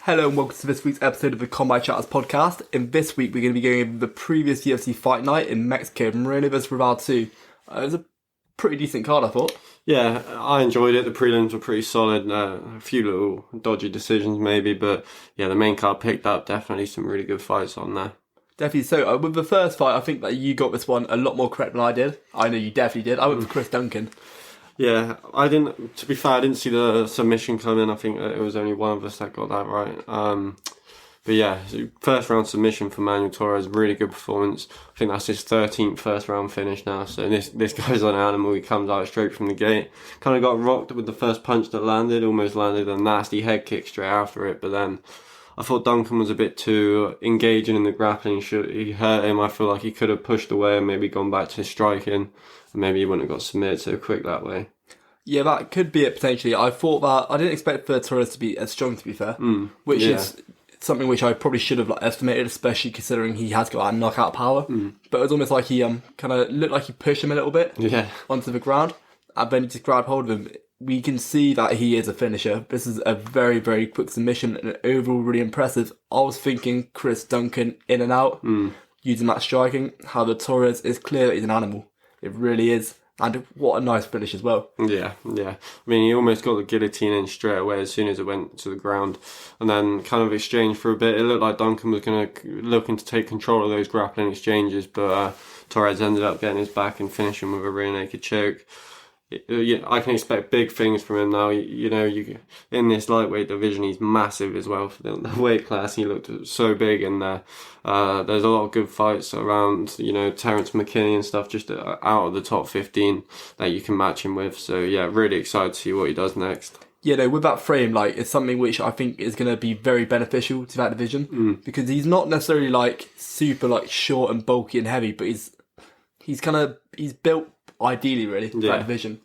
Hello and welcome to this week's episode of the Combat Chatters podcast. In this week, we're going to be going over the previous UFC fight night in Mexico, Moreno vs. Rival 2. It was a pretty decent card, I thought. Yeah, I enjoyed it. The prelims were pretty solid. A few little dodgy decisions maybe, but yeah, the main card picked up definitely some really good fights on there. Definitely. So with the first fight, I think that you got this one a lot more correct than I did. I know you definitely did. I went for Chris Duncan. Yeah, to be fair, I didn't see the submission coming. I think it was only one of us that got that right. But yeah, first round submission for Manuel Torres, really good performance. I think that's his 13th first round finish now. So this guy's an animal. He comes out straight from the gate. Kind of got rocked with the first punch that landed, almost landed a nasty head kick straight after it. But then I thought Duncan was a bit too engaging in the grappling. He hurt him. I feel like he could have pushed away and maybe gone back to his striking. And maybe he wouldn't have got submitted so quick that way. Yeah, that could be it potentially. I thought that I didn't expect for Torres to be as strong, to be fair, which is something which I probably should have estimated, especially considering he has got that knockout power. But it was almost like he kind of looked like he pushed him a little bit onto the ground, and then he just grabbed hold of him. We can see that he is a finisher. This is a very, very quick submission and overall really impressive. I was thinking Chris Duncan in and out, using that striking. However, Torres is clear that he's an animal. It really is. And what a nice finish as well. Yeah. I mean, he almost got the guillotine in straight away as soon as it went to the ground. And then kind of exchanged for a bit. It looked like Duncan was looking to take control of those grappling exchanges, but Torres ended up getting his back and finishing with a rear naked choke. I can expect big things from him now. In this lightweight division, he's massive as well for the weight class. He looked so big, and there's a lot of good fights around. Terrence McKinney and stuff just out of the top 15 that you can match him with. So yeah, really excited to see what he does next. Yeah, no, with that frame, it's something which I think is going to be very beneficial to that division because he's not necessarily super short and bulky and heavy, but he's built ideally really for that division.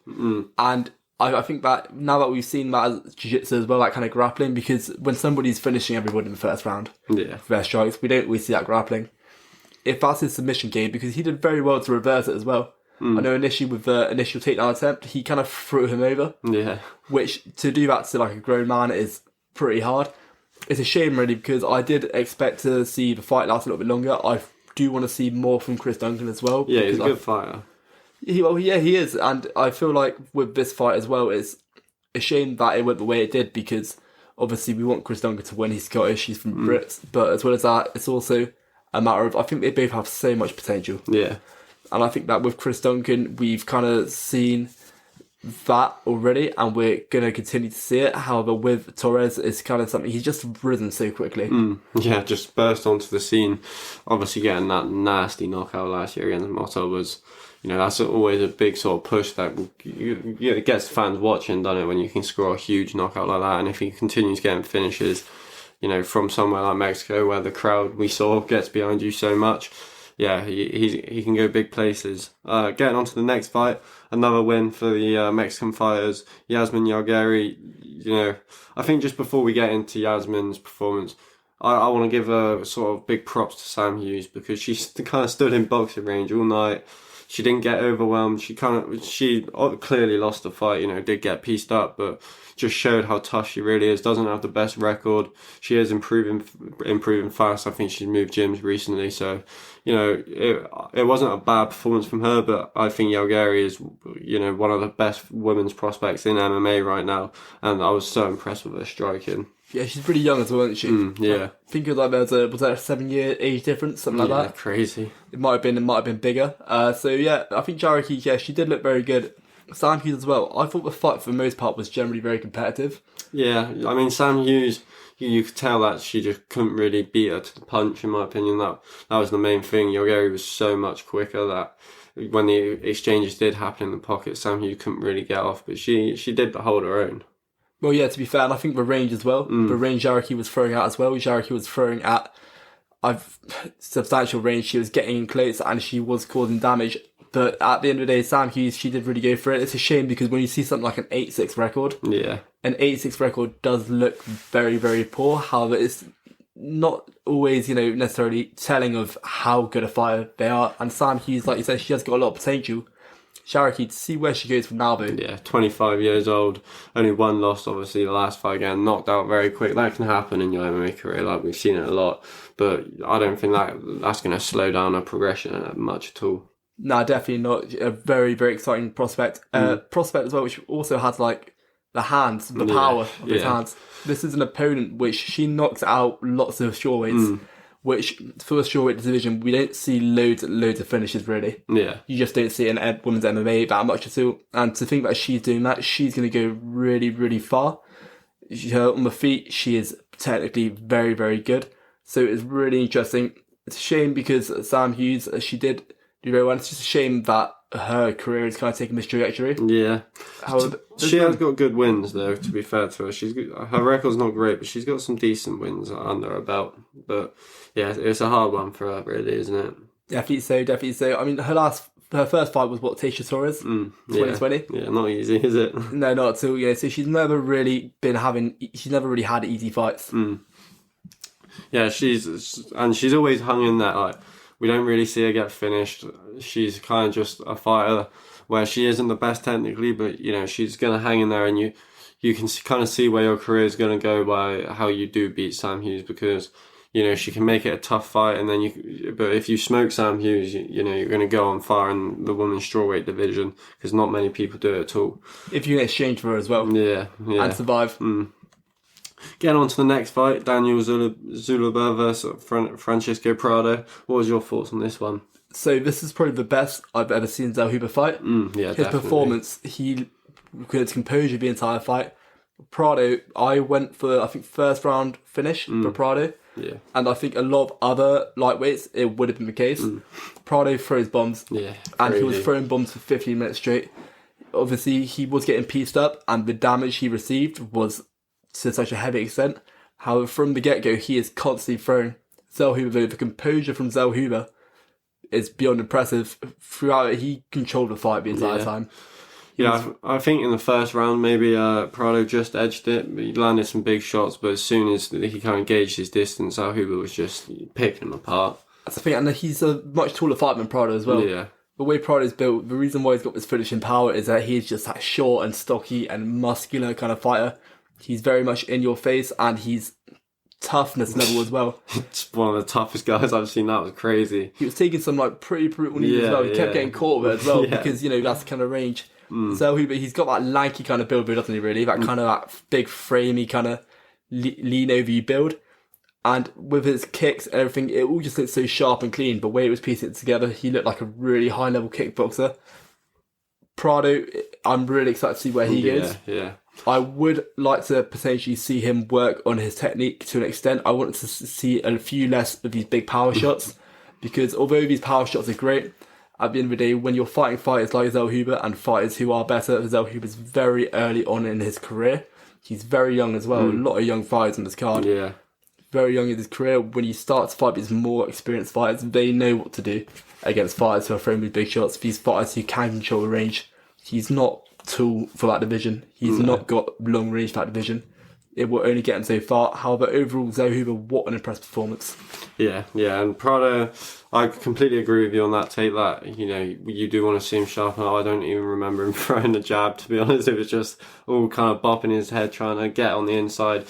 And I think that now that we've seen that as jiu-jitsu as well, that kind of grappling, because when somebody's finishing everybody in the first round for their strikes, we don't always see that grappling. If that's his submission game, because he did very well to reverse it as well. I know initially with the initial takedown attempt, he kind of threw him over. Yeah. Which, to do that to a grown man is pretty hard. It's a shame really, because I did expect to see the fight last a little bit longer. I do want to see more from Chris Duncan as well. Yeah, he's a good fighter. He is, and I feel like with this fight as well, it's a shame that it went the way it did, because obviously we want Chris Duncan to win. He's Scottish, he's from Brits, but as well as that, it's also a matter of, I think they both have so much potential. Yeah. And I think that with Chris Duncan, we've kind of seen that already, and we're going to continue to see it. However, with Torres, it's kind of something, he's just risen so quickly. Yeah, just burst onto the scene. Obviously getting that nasty knockout last year against Motto was, that's always a big sort of push that it gets fans watching, doesn't it, when you can score a huge knockout like that. And if he continues getting finishes, from somewhere like Mexico where the crowd we saw gets behind you so much, yeah, he can go big places. Getting on to the next fight, another win for the Mexican fighters, Yasmin Jauregui. I think just before we get into Yasmin's performance, I want to give a sort of big props to Sam Hughes, because she kind of stood in boxing range all night. She didn't get overwhelmed. She clearly lost the fight, did get pieced up, but just showed how tough she really is. Doesn't have the best record. She is improving fast. I think she's moved gyms recently. So, it wasn't a bad performance from her, but I think Jauregui is, one of the best women's prospects in MMA right now. And I was so impressed with her striking. Yeah, she's pretty young as well, isn't she? Yeah. I think it was was there a 7-year age difference, something like that? Crazy. It might have been bigger. So yeah, I think Jauregui, she did look very good. Sam Hughes as well. I thought the fight for the most part was generally very competitive. Yeah, I mean, Sam Hughes, you could tell that she just couldn't really beat her to the punch, in my opinion. That was the main thing. Jauregui was so much quicker that when the exchanges did happen in the pocket, Sam Hughes couldn't really get off, but she did hold her own. Well, yeah, to be fair, and I think the range as well. The range Jauregui was throwing out as well. Jauregui was throwing at substantial range. She was getting in close and she was causing damage. But at the end of the day, Sam Hughes, she did really go for it. It's a shame because when you see something like an 8-6 record, an 8-6 record does look very, very poor. However, it's not always, necessarily telling of how good a fighter they are. And Sam Hughes, like you said, she has got a lot of potential. Sharky, to see where she goes from now, though. Yeah, 25 years old, only one loss, obviously, the last fight again, knocked out very quick. That can happen in your MMA career, like we've seen it a lot. But I don't think that's going to slow down her progression much at all. No, definitely not. A very, very exciting prospect. Prospect as well, which also has, like, the hands, the power of his hands. This is an opponent which she knocks out lots of shortweights, which for the shortweight division, we don't see loads of finishes, really. Yeah. You just don't see it in women's MMA that much at all. And to think that she's doing that, she's going to go really, really far. On the feet, she is technically very, very good. So it's really interesting. It's a shame because Sam Hughes, she did do very well. It's just a shame that her career is kind of taking this trajectory. Yeah. She has got good wins, though, to be fair to her. Her record's not great, but she's got some decent wins under her belt. But yeah, it's a hard one for her, really, isn't it? Definitely so. I mean, her first fight was Taysha Torres, 2020. Yeah, not easy, is it? No, not at all. Yeah, so she's never really had easy fights. Yeah, she's always hung in that, like, we don't really see her get finished. She's kind of just a fighter where she isn't the best technically, but, you know, she's going to hang in there, and you can kind of see where your career is going to go by how you do beat Sam Hughes, because, you know, she can make it a tough fight, and then but if you smoke Sam Hughes, you know, you're going to go on fire in the women's strawweight division, because not many people do it at all. If you can exchange for her as well. Yeah. And survive. Getting on to the next fight, Daniel Zuluba versus Francisco Prado. What was your thoughts on this one? So this is probably the best I've ever seen Zellhuber fight. His performance, he could composure the entire fight. Prado, I went for, I think, first round finish for Prado. Yeah. And I think a lot of other lightweights, it would have been the case. Prado throws bombs. Yeah. And he was throwing bombs for 15 minutes straight. Obviously, he was getting pieced up, and the damage he received was to such a heavy extent. However, from the get-go, he is constantly throwing. Zellhuber, the composure from Zellhuber is beyond impressive. Throughout it, he controlled the fight the entire time. I think in the first round, maybe Prado just edged it. He landed some big shots, but as soon as he kind of gauged his distance, Zellhuber was just picking him apart. That's the thing, and he's a much taller fighter than Prado as well. Yeah. The way Prado's built, the reason why he's got this finishing power is that he's just that short and stocky and muscular kind of fighter. He's very much in your face, and he's toughness level as well. It's one of the toughest guys I've seen. That was crazy. He was taking some like pretty brutal knees as well. He kept getting caught with it as well because, you know, that's the kind of range. So he's got that lanky kind of build, doesn't he, really? That kind of that big framey kind of lean over you build. And with his kicks and everything, it all just looked so sharp and clean. But the way he was piecing it together, he looked like a really high level kickboxer. Prado, I'm really excited to see where he goes. Yeah. I would like to potentially see him work on his technique to an extent. I want to see a few less of these big power shots, because although these power shots are great, at the end of the day, when you're fighting fighters like Zellhuber and fighters who are better, Zellhuber's very early on in his career. He's very young as well. A lot of young fighters on this card. Yeah. Very young in his career. When you start to fight these more experienced fighters, they know what to do against fighters who are throwing with big shots. These fighters who can control the range. He's not tool for that division. He's not got long range for that division. It will only get him so far. However, overall, Zellhuber, what an impressive performance. Yeah, and Prado, I completely agree with you on that take. That, you know, you do want to see him sharpen up. I don't even remember him throwing a jab, to be honest. It was just all kind of bopping his head, trying to get on the inside.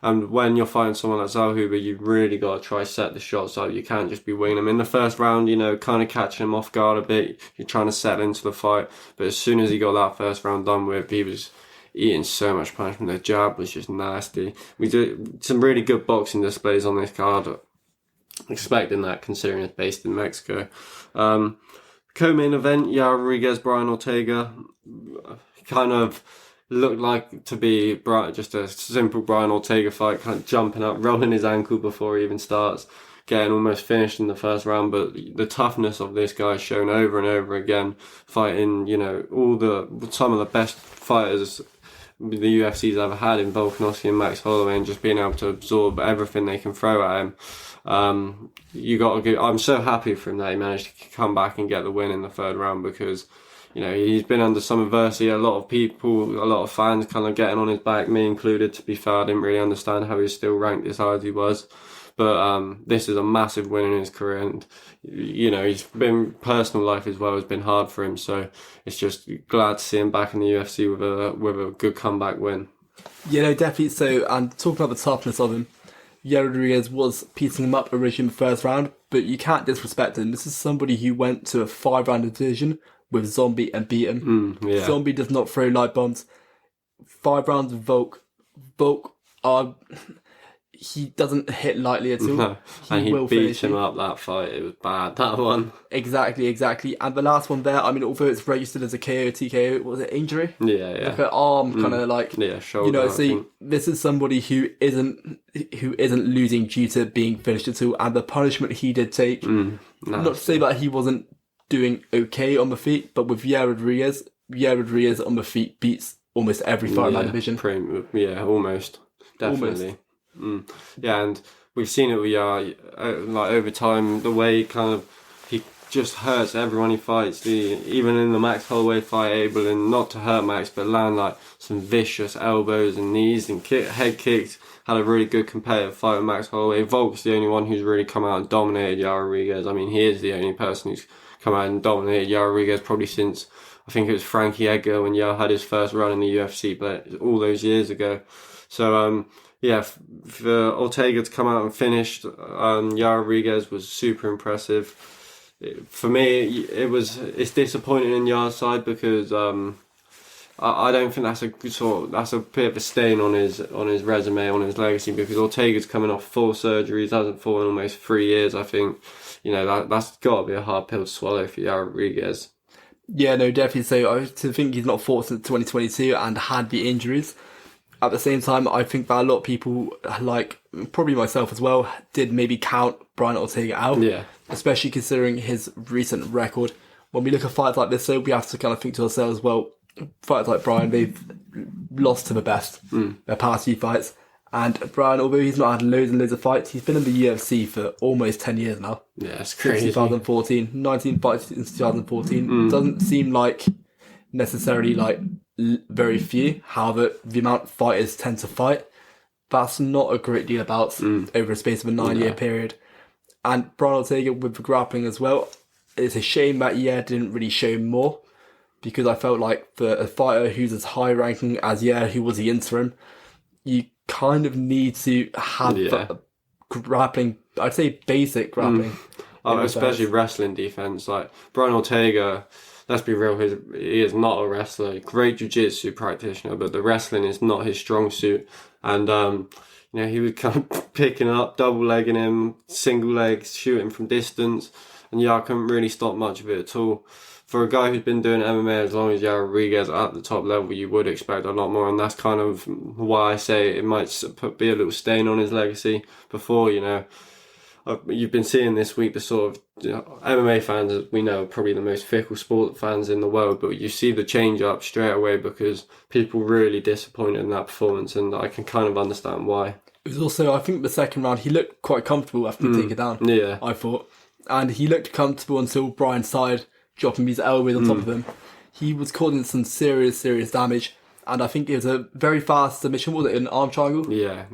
And when you're fighting someone like Zellhuber, you've really got to try set the shots up. You can't just be winging them. In the first round, you know, kind of catching him off guard a bit. You're trying to settle into the fight. But as soon as he got that first round done with, he was eating so much punishment. The jab was just nasty. We did some really good boxing displays on this card. Expecting that, considering it's based in Mexico. Co-main event, Yair Rodriguez, Brian Ortega. Kind of looked like to be just a simple Brian Ortega fight, kind of jumping up, rolling his ankle before he even starts, getting almost finished in the first round. But the toughness of this guy is shown over and over again, fighting, you know, some of the best fighters the UFC's ever had in Volkanovski and Max Holloway, and just being able to absorb everything they can throw at him. I'm so happy for him that he managed to come back and get the win in the third round, because, you know, he's been under some adversity. A lot of people, a lot of fans kind of getting on his back, me included, to be fair. I didn't really understand how he was still ranked as high as he was. But this is a massive win in his career, and he's been personal life as well has been hard for him. So it's just glad to see him back in the UFC with a good comeback win. Yeah, no, definitely. So, and talking about the toughness of him, Yair Rodriguez was piecing him up originally in the first round, but you can't disrespect him. This is somebody who went to a 5-round division with Zombie and beat him. Zombie does not throw light bombs. 5 rounds of Volk. Volk he doesn't hit lightly at all. No. And he beat him up that fight. It was bad, that one. Exactly. And the last one there, I mean, although it's registered as a KO, TKO, was it injury? Yeah. Like an arm kind of like... Yeah, shoulder. See, this is somebody who isn't losing due to being finished at all, and the punishment he did take, not to say that he wasn't doing okay on the feet, but with Yair Rodriguez on the feet beats almost every fight in that division. Almost. Definitely. Yeah, and we've seen it with Yair, like over time, the way he just hurts everyone he fights. Even in the Max Holloway fight, able not to hurt Max, but land like some vicious elbows and knees and head kicks. Had a really good competitive fight with Max Holloway. Volk's the only one who's really come out and dominated Yair Rodriguez. I mean, he is the only person who's come out and dominated Yair Rodriguez probably since, I think it was Frankie Edgar when Yair had his first run in the UFC, but all those years ago. So, for Ortega to come out and finish Yair Rodriguez was super impressive. For me, it's disappointing in Yair's side because I don't think that's a bit of a stain on his resume, on his legacy, because Ortega's coming off 4 surgeries, hasn't fought in almost 3 years. I think that's got to be a hard pill to swallow for Yair Rodriguez. Yeah, no, definitely. So to think he's not fought since 2022 and had the injuries. At the same time, I think that a lot of people, like probably myself as well, did maybe count Brian Ortega out. Yeah. Especially considering his recent record. When we look at fights like this, though, we have to kind of think to ourselves, well, fighters like Brian, they've lost to the best their past few fights. And Brian, although he's not had loads and loads of fights, he's been in the UFC for almost 10 years now. Yeah, it's crazy. Since 2014. 19 fights since 2014. Doesn't seem like necessarily like very few. However, the amount fighters tend to fight, that's not a great deal of bouts over a space of a 9-year period. And Brian Ortega with the grappling as well, it's a shame that didn't really show more, because I felt like for a fighter who's as high ranking as who was the interim, you kind of need to have grappling, I'd say basic grappling. Especially wrestling defense. Like Brian Ortega, let's be real, he is not a wrestler. Great jiu-jitsu practitioner, but the wrestling is not his strong suit. And, he was kind of picking up, double-legging him, single legs, shooting from distance. And I couldn't really stop much of it at all. For a guy who's been doing MMA as long as Yair Rodriguez at the top level, you would expect a lot more. And that's kind of why I say it might be a little stain on his legacy. Before, you've been seeing this week the sort of MMA fans, as we know, are probably the most fickle sport fans in the world, but you see the change up straight away because people really disappointed in that performance, and I can kind of understand why. It was also, I think the second round, he looked quite comfortable after taking it down. Yeah. I thought. And he looked comfortable until Brian started dropping his elbows on top of him. He was causing some serious damage. And I think it was a very fast submission. Was it an arm triangle? Yeah.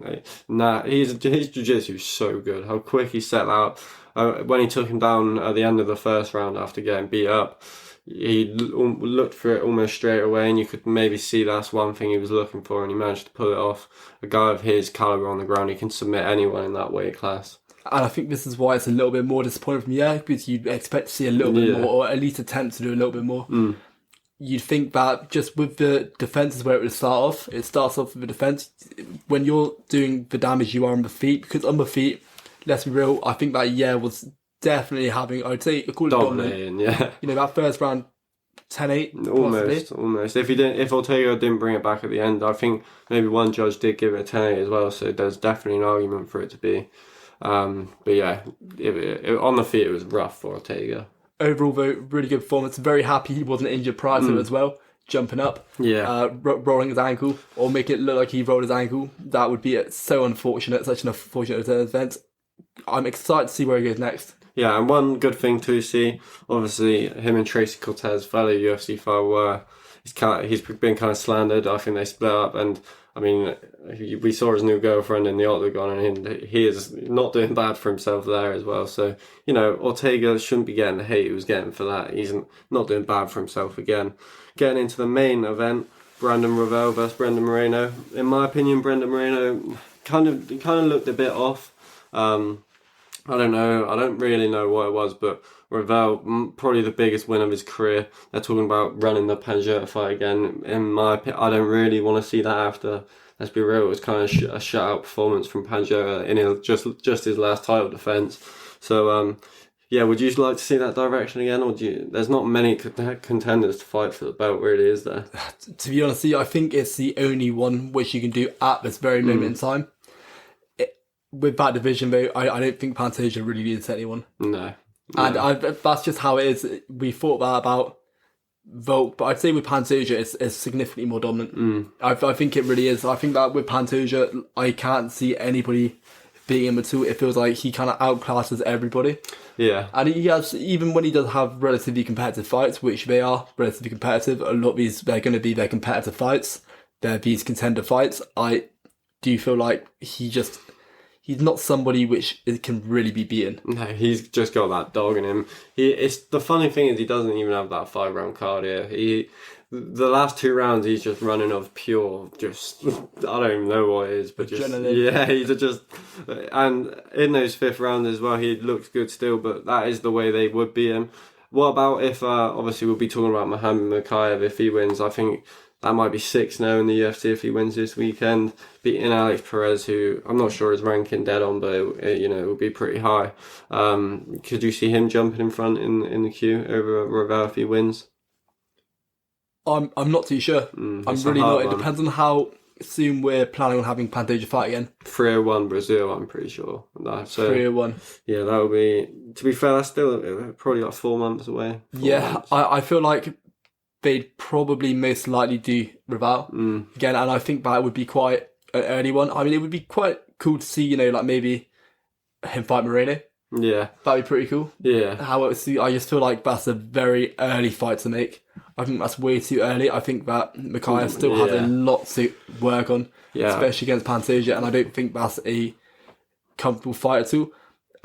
His jiu-jitsu is so good. How quick he set out. When he took him down at the end of the first round after getting beat up, he looked for it almost straight away, and you could maybe see that's one thing he was looking for, and he managed to pull it off. A guy of his caliber on the ground, he can submit anyone in that weight class. And I think this is why it's a little bit more disappointing from because you'd expect to see a little bit more, or at least attempt to do a little bit more. You'd think that just with the defence is where it would start off. It starts off with the defence. When you're doing the damage you are on the feet, because on the feet, let's be real, I think that was definitely having, I'd say, call it dominating. That first round, 10-8. Almost. If Ortega didn't bring it back at the end, I think maybe one judge did give it a 10-8 as well, so there's definitely an argument for it to be. But yeah, on the feet it was rough for Ortega. Overall, though, really good performance. Very happy he wasn't injured prior to it as well. Jumping up, rolling his ankle, or making it look like he rolled his ankle. That would be so unfortunate, such an unfortunate event. I'm excited to see where he goes next. Yeah, and one good thing to see, obviously, him and Tracy Cortez, fellow UFC fighter, he's been kind of slandered. I think they split up, and I mean, we saw his new girlfriend in the octagon, and he is not doing bad for himself there as well. So, Ortega shouldn't be getting the hate he was getting for that. He's not doing bad for himself again. Getting into the main event, Brandon Royval versus Brendan Moreno. In my opinion, Brendan Moreno kind of looked a bit off. I don't know. I don't really know what it was, but Royval, probably the biggest win of his career. They're talking about running the Panjota fight again. In my opinion, I don't really want to see that after. Let's be real, it was kind of a shutout performance from Panjota in just his last title defense. So, would you like to see that direction again, or there's not many contenders to fight for the belt, really, is there? To be honest, I think it's the only one which you can do at this very moment in time. With that division, though, I don't think Pantoja really needs anyone. No. And that's just how it is. We thought that about Volk, but I'd say with Pantoja, it's significantly more dominant. I think it really is. I think that with Pantoja, I can't see anybody beating him at all. It feels like he kind of outclasses everybody. Yeah. And he has, even when he does have relatively competitive fights, which they are relatively competitive, a lot of these, they're going to be their competitive fights. They're these contender fights. I do feel like he's not somebody which can really be beaten. No, he's just got that dog in him. It's the funny thing is he doesn't even have that 5-round cardio. The last 2 rounds he's just running off pure, just I don't even know what it is, but adrenaline. He's just, and in those 5th rounds as well, he looks good still. But that is the way they would beat him. What about if obviously we'll be talking about Muhammad Mokaev if he wins? I think that might be 6-0 in the UFC if he wins this weekend, beating Alex Perez, who I'm not sure his ranking dead on, but it will be pretty high. Could you see him jumping in front in the queue over Royval if he wins? I'm not too sure. I'm really not. It depends on how soon we're planning on having Pantoja fight again. 301 Brazil, I'm pretty sure. So 301. Yeah, that would be. To be fair, that's still probably like 4 months away. I feel like they'd probably most likely do Royval again, and I think that would be quite an early one. I mean, it would be quite cool to see, like maybe him fight Moreno. Yeah, that'd be pretty cool. Yeah. However, I just feel like that's a very early fight to make. I think that's way too early. I think that Mokaev still has a lot to work on, especially against Pantoja, and I don't think that's a comfortable fight at all.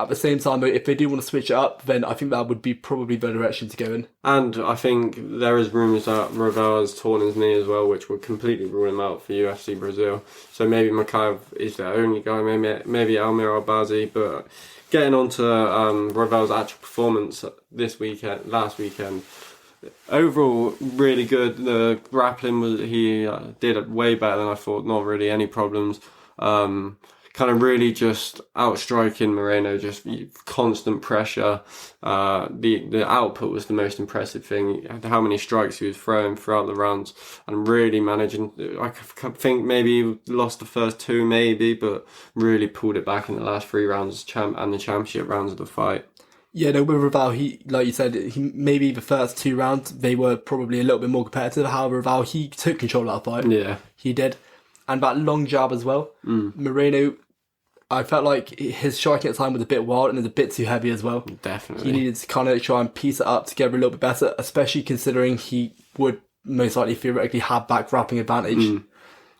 At the same time, though, if they do want to switch it up, then I think that would be probably the direction to go in. And I think there is rumours that Royval has torn his knee as well, which would completely rule him out for UFC Brazil. So maybe Mokaev is the only guy, maybe Almir Albazi. But getting on to Royval's actual performance last weekend, overall really good. The grappling he did way better than I thought. Not really any problems. Kind of really just outstriking Moreno, just constant pressure. The output was the most impressive thing. How many strikes he was throwing throughout the rounds, and really managing. I think maybe he lost the first 2, maybe, but really pulled it back in the last 3 rounds and the championship rounds of the fight. Yeah, no, with Royval, he, like you said, maybe the first 2 rounds, they were probably a little bit more competitive. However, Royval, he took control of that fight. Yeah. He did. And that long jab as well. Moreno, I felt like his striking at the time was a bit wild and it was a bit too heavy as well. Definitely. He needed to kind of try and piece it up together a little bit better, especially considering he would most likely theoretically have that grappling advantage.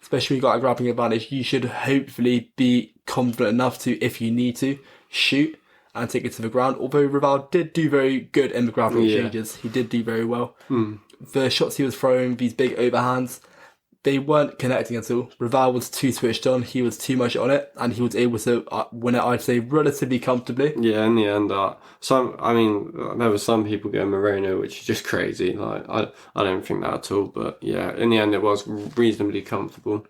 Especially when you got a grappling advantage, you should hopefully be confident enough to, if you need to, shoot and take it to the ground. Although Royval did do very good in the grappling exchanges. He did do very well. The shots he was throwing, these big overhands, they weren't connecting at all. Royval was too switched on. He was too much on it, and he was able to win it, I'd say, relatively comfortably. Yeah, in the end, there were some people going Moreno, which is just crazy. Like, I don't think that at all. But yeah, in the end, it was reasonably comfortable.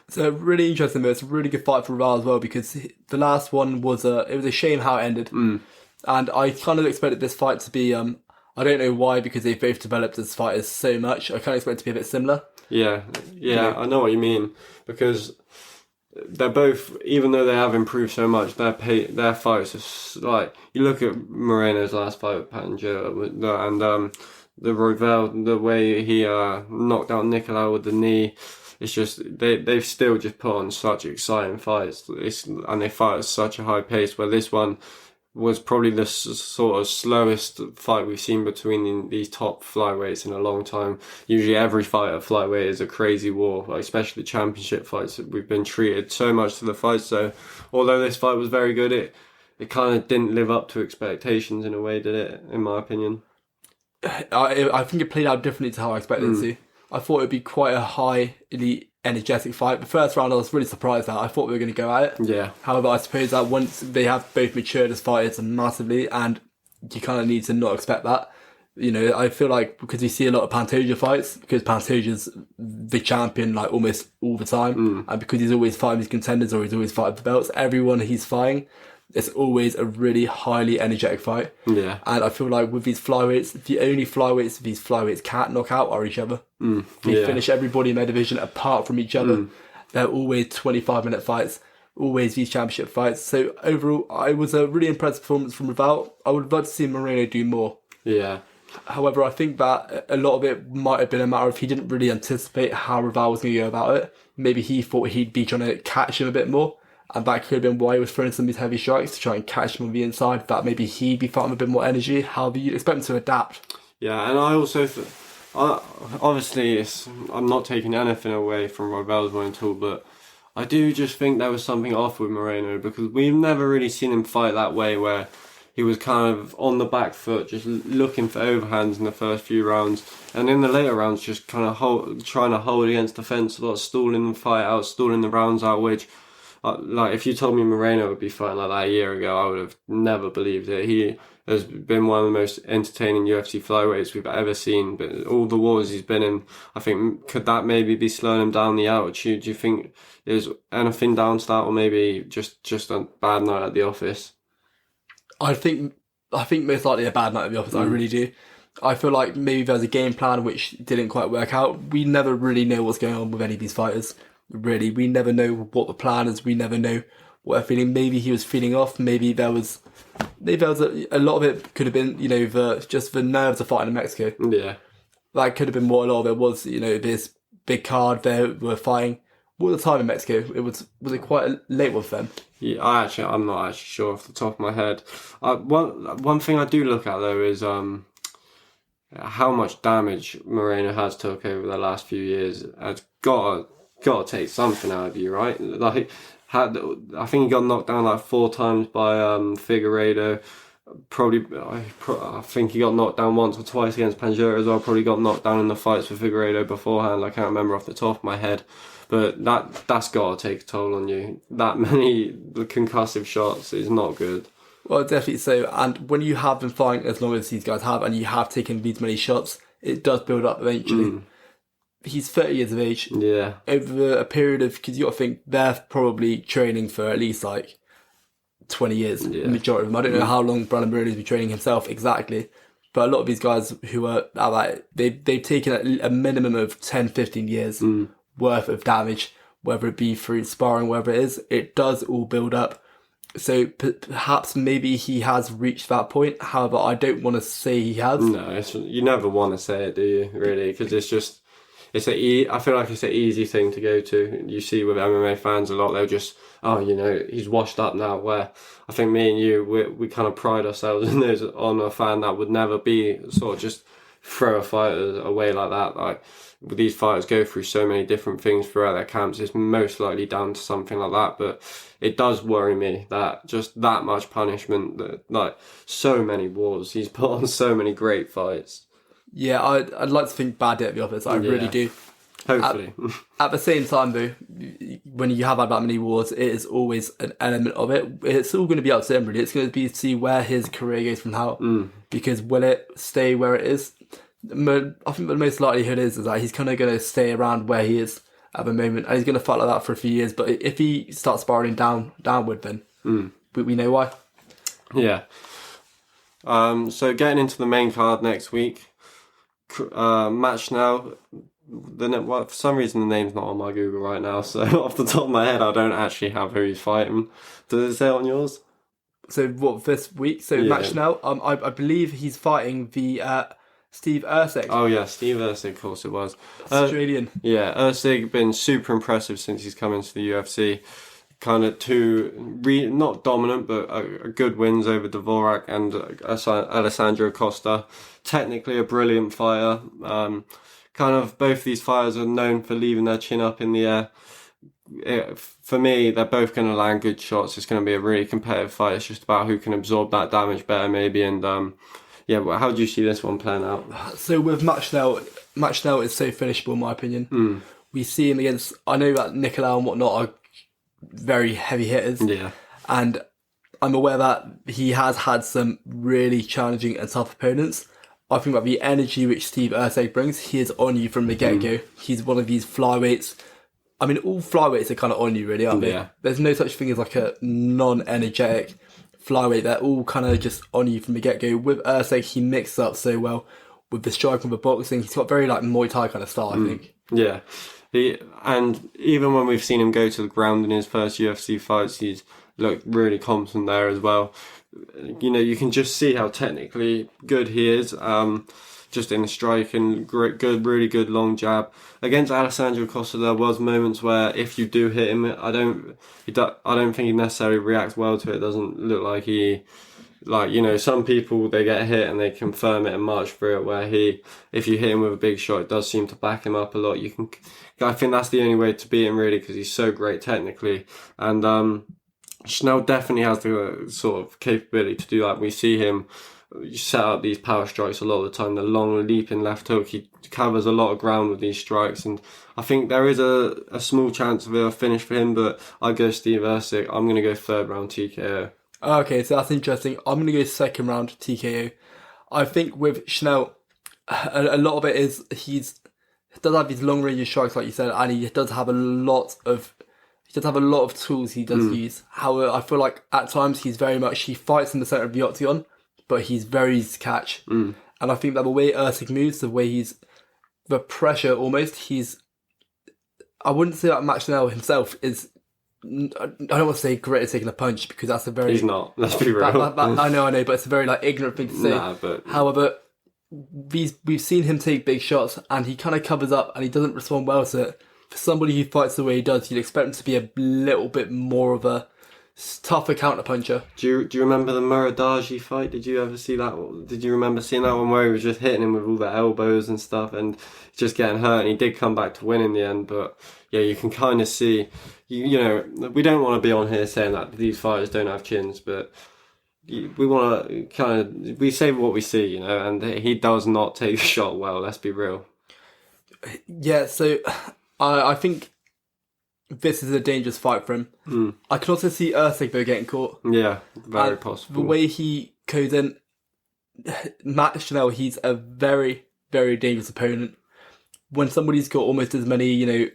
So really interesting, though. It's a really good fight for Royval as well, because the last one was it was a shame how it ended. And I kind of expected this fight to be, I don't know why, because they've both developed as fighters so much. I kind of expect it to be a bit similar. Yeah, I know what you mean, because they're both, even though they have improved so much, their fights are like, you look at Moreno's last fight with Panjota and the Royval, the way he knocked out Nicolau with the knee, it's just they've still just put on such exciting fights, and they fight at such a high pace. Where this one, was probably the sort of slowest fight we've seen between these top flyweights in a long time. Usually every fight at flyweight is a crazy war, like especially championship fights. We've been treated so much to the fight, so although this fight was very good, it kind of didn't live up to expectations in a way, did it, in my opinion? I think it played out differently to how I expected it to. I thought it would be quite a highly energetic fight. The first round I was really surprised at. I thought we were going to go at it. Yeah. However, I suppose that once they have both matured as fighters massively, and you kind of need to not expect that. You know, I feel like because we see a lot of Pantoja fights, because Pantoja's the champion like almost all the time, and because he's always fighting his contenders or he's always fighting for belts, everyone he's fighting, it's always a really highly energetic fight. Yeah. And I feel like with these flyweights, the only flyweights these flyweights can't knock out are each other. They finish everybody in their division apart from each other. They're always 25-minute fights, always these championship fights. So overall, I was a really impressive performance from Raval. I would love to see Moreno do more. Yeah. However, I think that a lot of it might have been a matter of he didn't really anticipate how Raval was going to go about it. Maybe he thought he'd be trying to catch him a bit more. And that could have been why he was throwing some of these heavy strikes to try and catch him on the inside. That maybe he'd be fighting with a bit more energy. However, you'd expect him to adapt. Yeah, and I also, obviously, I'm not taking anything away from Ravel's win at all, but I do just think there was something off with Moreno because we've never really seen him fight that way where he was kind of on the back foot, just looking for overhands in the first few rounds. And in the later rounds, just kind of trying to hold against the fence a lot, stalling the fight out, stalling the rounds out, which... like, if you told me Moreno would be fighting like that a year ago, I would have never believed it. He has been one of the most entertaining UFC flyweights we've ever seen. But all the wars he's been in, I think, could that maybe be slowing him down the altitude? Do you think there's anything down to that, or maybe just a bad night at the office? I think most likely a bad night at the office. I really do. I feel like maybe there's a game plan which didn't quite work out. We never really know what's going on with any of these fighters. Really, we never know what the plan is. We never know what they're feeling. Maybe he was feeling off. Maybe there was a lot of it could have been, you know, the nerves of fighting in Mexico. Yeah, that could have been what a lot of it was. You know, this big card they were fighting. What was the time in Mexico? Was it quite late with them? Yeah, I'm not actually sure off the top of my head. One thing I do look at though is how much damage Moreno has took over the last few years. It's got to take something out of you, right? Like, I think he got knocked down like 4 times by Figueiredo. I think he got knocked down once or twice against Panjura as well. Probably got knocked down in the fights with Figueiredo beforehand. I can't remember off the top of my head. But that's got to take a toll on you. That many concussive shots is not good. Well, definitely so. And when you have been fighting as long as these guys have, and you have taken these many shots, it does build up eventually. He's 30 years of age. Yeah. Over a period of, because you got to think they're probably training for at least like 20 years. Yeah. The majority of them. I don't know how long Brandon Moreno's been training himself exactly, but a lot of these guys who are they've taken a minimum of 10, 15 years worth of damage, whether it be through sparring, whatever it is. It does all build up. So perhaps maybe he has reached that point. However, I don't want to say he has. No, you never want to say it, do you? Really, because it's just. I feel like it's an easy thing to go to. You see with MMA fans a lot, they'll just, he's washed up now. Where I think me and you, we kind of pride ourselves on a fan that would never be sort of just throw a fighter away like that. Like, these fighters go through so many different things throughout their camps. It's most likely down to something like that. But it does worry me that just that much punishment, like so many wars, he's put on so many great fights. Yeah, I'd like to think bad at the office. I really do. Hopefully. At the same time, though, when you have had that many wars, it is always an element of it. It's all going to be up to him, really. It's going to be to see where his career goes from now. Because will it stay where it is? I think the most likelihood is that he's kind of going to stay around where he is at the moment. And he's going to fight like that for a few years. But if he starts spiraling downward, then we know why. Yeah. So getting into the main card next week. Match now. For some reason the name's not on my Google right now, so off the top of my head I don't actually have who he's fighting. Does it say it on yours? So what, this week? So match now. I believe he's fighting the Steve Erceg. Oh yeah, Steve Erceg, of course it was. Australian. Erceg been super impressive since he's come into the UFC. kind of two not dominant but a good wins over Dvorak and Alessandro Costa. Technically a brilliant fighter. Kind of both these fighters are known for leaving their chin up in the air. For me, they're both going to land good shots. It's going to be a really competitive fight. It's just about who can absorb that damage better, maybe. And well, how do you see this one playing out? So with Machinel is so finishable in my opinion. We see him against, I know that Nicolau and whatnot are very heavy hitters. Yeah. And I'm aware that he has had some really challenging and tough opponents. I think that the energy which Steve Erceg brings, he is on you from the get-go. He's one of these flyweights. I mean, all flyweights are kind of on you, really, aren't they? Yeah. There's no such thing as like a non-energetic flyweight. They're all kind of just on you from the get-go. With Erceg, he mixes up so well with the striking, with the boxing. He's got very like Muay Thai kind of style, I think. Yeah. And even when we've seen him go to the ground in his first UFC fights, he's looked really competent there as well. You know, you can just see how technically good he is. Just in the strike and really good long jab. Against Alessandro Costa, there was moments where if you do hit him, I don't think he necessarily reacts well to it. It doesn't look like some people, they get hit and they confirm it and march through it, where if you hit him with a big shot, it does seem to back him up a lot. I think that's the only way to beat him, really, because he's so great technically. And Schnell definitely has the sort of capability to do that. We see him set up these power strikes a lot of the time, the long leaping left hook. He covers a lot of ground with these strikes, and I think there is a small chance of a finish for him, but I go Steve Erceg. I'm going to go third round TKO. Okay, so that's interesting. I'm going to go second round TKO. I think with Schnell, a lot of it is he does have these long range strikes, like you said, and he does have a lot of tools he does use. However, I feel like at times he fights in the centre of the octagon, but he's very easy to catch. And I think that the way Erceg moves, the pressure almost, I wouldn't say that Machinel himself is, I don't want to say great at taking a punch, because that's a very... He's not, let's be real. I know, but it's a very ignorant thing to say. However, we've seen him take big shots, and he kind of covers up, and he doesn't respond well to it. For somebody who fights the way he does, you'd expect him to be a little bit more of a tougher counter-puncher. Do you remember the Muradaji fight? Did you ever see that? Did you remember seeing that one where he was just hitting him with all the elbows and stuff and just getting hurt, and he did come back to win in the end? But yeah, you can kind of see, you know, we don't want to be on here saying that these fighters don't have chins, but we want to we say what we see, you know, and he does not take a shot well, let's be real. Yeah, so I think this is a dangerous fight for him. I can also see Erceg though getting caught. Yeah, very possible. The way he goes in, Matt Schnell, he's a very, very dangerous opponent. When somebody's got almost as many, you know,